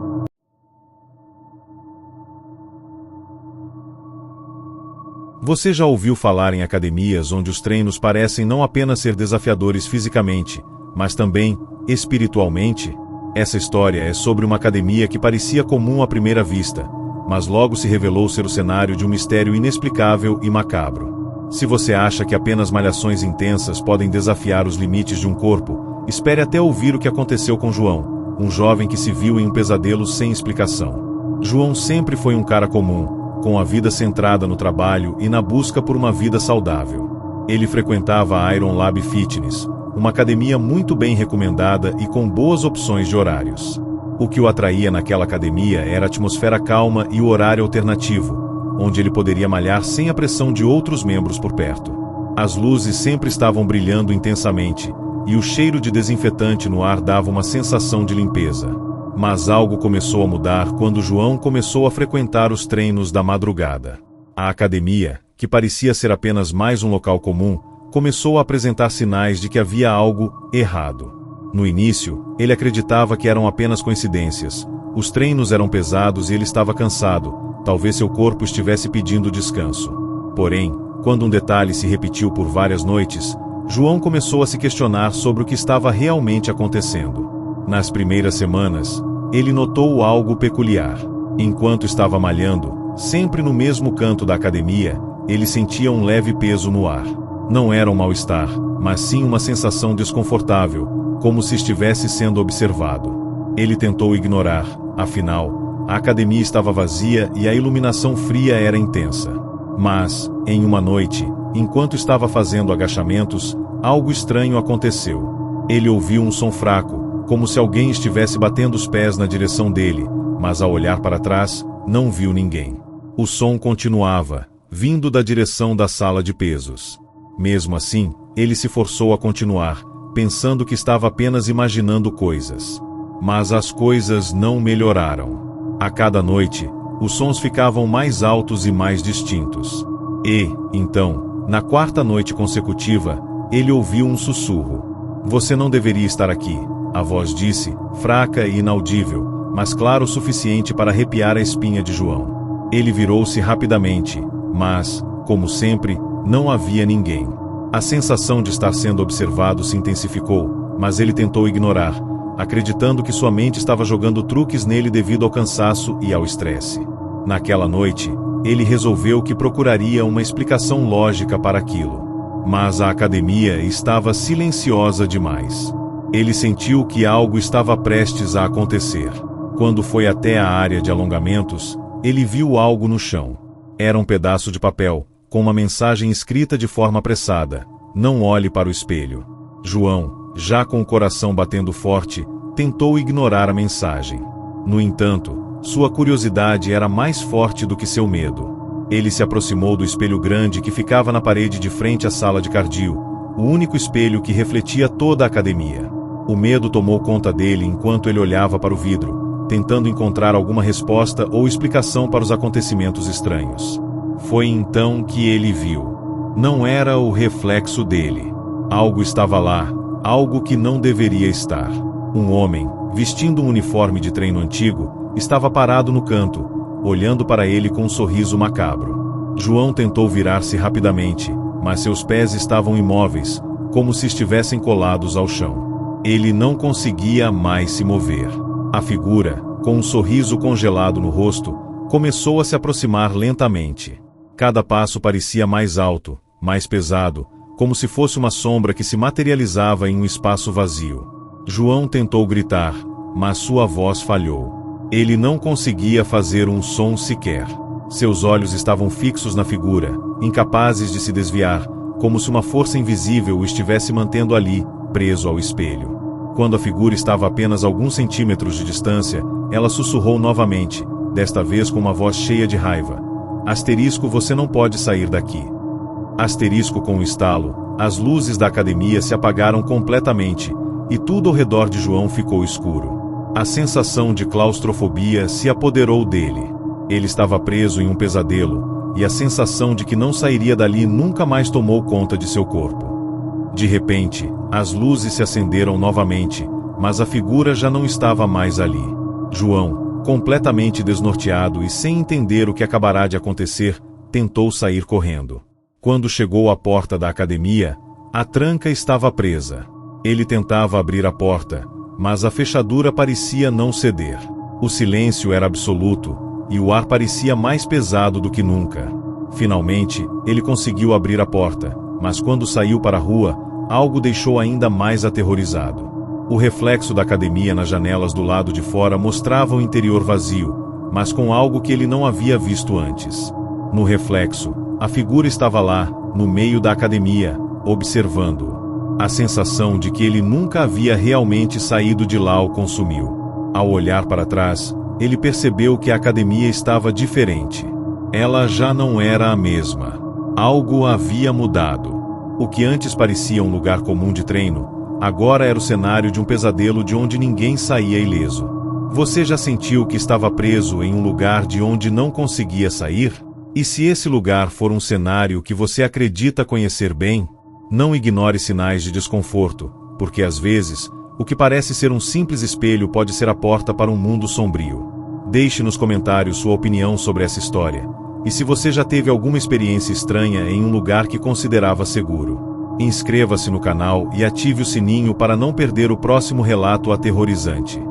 Você já ouviu falar em academias onde os treinos parecem não apenas ser desafiadores fisicamente, mas também espiritualmente? Essa história é sobre uma academia que parecia comum à primeira vista, mas logo se revelou ser o cenário de um mistério inexplicável e macabro. Se você acha que apenas malhações intensas podem desafiar os limites de um corpo, espere até ouvir o que aconteceu com João, um jovem que se viu em um pesadelo sem explicação. João sempre foi um cara comum, com a vida centrada no trabalho e na busca por uma vida saudável. Ele frequentava a Iron Lab Fitness, uma academia muito bem recomendada e com boas opções de horários. O que o atraía naquela academia era a atmosfera calma e o horário alternativo, onde ele poderia malhar sem a pressão de outros membros por perto. As luzes sempre estavam brilhando intensamente, e o cheiro de desinfetante no ar dava uma sensação de limpeza. Mas algo começou a mudar quando João começou a frequentar os treinos da madrugada. A academia, que parecia ser apenas mais um local comum, começou a apresentar sinais de que havia algo errado. No início, ele acreditava que eram apenas coincidências. Os treinos eram pesados e ele estava cansado, talvez seu corpo estivesse pedindo descanso. Porém, quando um detalhe se repetiu por várias noites, João começou a se questionar sobre o que estava realmente acontecendo. Nas primeiras semanas, ele notou algo peculiar. Enquanto estava malhando, sempre no mesmo canto da academia, ele sentia um leve peso no ar. Não era um mal-estar, mas sim uma sensação desconfortável, como se estivesse sendo observado. Ele tentou ignorar, afinal, a academia estava vazia e a iluminação fria era intensa. Mas, em uma noite, enquanto estava fazendo agachamentos, algo estranho aconteceu. Ele ouviu um som fraco, como se alguém estivesse batendo os pés na direção dele, mas ao olhar para trás, não viu ninguém. O som continuava, vindo da direção da sala de pesos. Mesmo assim, ele se forçou a continuar, pensando que estava apenas imaginando coisas. Mas as coisas não melhoraram. A cada noite, os sons ficavam mais altos e mais distintos. E, então, na quarta noite consecutiva, ele ouviu um sussurro. "Você não deveria estar aqui", a voz disse, fraca e inaudível, mas claro o suficiente para arrepiar a espinha de João. Ele virou-se rapidamente, mas, como sempre, não havia ninguém. A sensação de estar sendo observado se intensificou, mas ele tentou ignorar, acreditando que sua mente estava jogando truques nele devido ao cansaço e ao estresse. Naquela noite, ele resolveu que procuraria uma explicação lógica para aquilo. Mas a academia estava silenciosa demais. Ele sentiu que algo estava prestes a acontecer. Quando foi até a área de alongamentos, ele viu algo no chão. Era um pedaço de papel, com uma mensagem escrita de forma apressada: não olhe para o espelho. João, já com o coração batendo forte, tentou ignorar a mensagem. No entanto, sua curiosidade era mais forte do que seu medo. Ele se aproximou do espelho grande que ficava na parede de frente à sala de cardio, o único espelho que refletia toda a academia. O medo tomou conta dele enquanto ele olhava para o vidro, tentando encontrar alguma resposta ou explicação para os acontecimentos estranhos. Foi então que ele viu. Não era o reflexo dele. Algo estava lá, algo que não deveria estar. Um homem, vestindo um uniforme de treino antigo, estava parado no canto, olhando para ele com um sorriso macabro. João tentou virar-se rapidamente, mas seus pés estavam imóveis, como se estivessem colados ao chão. Ele não conseguia mais se mover. A figura, com um sorriso congelado no rosto, começou a se aproximar lentamente. Cada passo parecia mais alto, mais pesado, como se fosse uma sombra que se materializava em um espaço vazio. João tentou gritar, mas sua voz falhou. Ele não conseguia fazer um som sequer. Seus olhos estavam fixos na figura, incapazes de se desviar, como se uma força invisível o estivesse mantendo ali, preso ao espelho. Quando a figura estava a apenas alguns centímetros de distância, ela sussurrou novamente, desta vez com uma voz cheia de raiva: asterisco, você não pode sair daqui. Asterisco, com um estalo, as luzes da academia se apagaram completamente, e tudo ao redor de João ficou escuro. A sensação de claustrofobia se apoderou dele. Ele estava preso em um pesadelo, e a sensação de que não sairia dali nunca mais tomou conta de seu corpo. De repente, as luzes se acenderam novamente, mas a figura já não estava mais ali. João, completamente desnorteado e sem entender o que acabará de acontecer, tentou sair correndo. Quando chegou à porta da academia, a tranca estava presa. Ele tentava abrir a porta, mas a fechadura parecia não ceder. O silêncio era absoluto, e o ar parecia mais pesado do que nunca. Finalmente, ele conseguiu abrir a porta, mas quando saiu para a rua, algo deixou ainda mais aterrorizado. O reflexo da academia nas janelas do lado de fora mostrava o interior vazio, mas com algo que ele não havia visto antes. No reflexo, a figura estava lá, no meio da academia, observando-o. A sensação de que ele nunca havia realmente saído de lá o consumiu. Ao olhar para trás, ele percebeu que a academia estava diferente. Ela já não era a mesma. Algo havia mudado. O que antes parecia um lugar comum de treino, agora era o cenário de um pesadelo de onde ninguém saía ileso. Você já sentiu que estava preso em um lugar de onde não conseguia sair? E se esse lugar for um cenário que você acredita conhecer bem, não ignore sinais de desconforto, porque às vezes, o que parece ser um simples espelho pode ser a porta para um mundo sombrio. Deixe nos comentários sua opinião sobre essa história, e se você já teve alguma experiência estranha em um lugar que considerava seguro. Inscreva-se no canal e ative o sininho para não perder o próximo relato aterrorizante.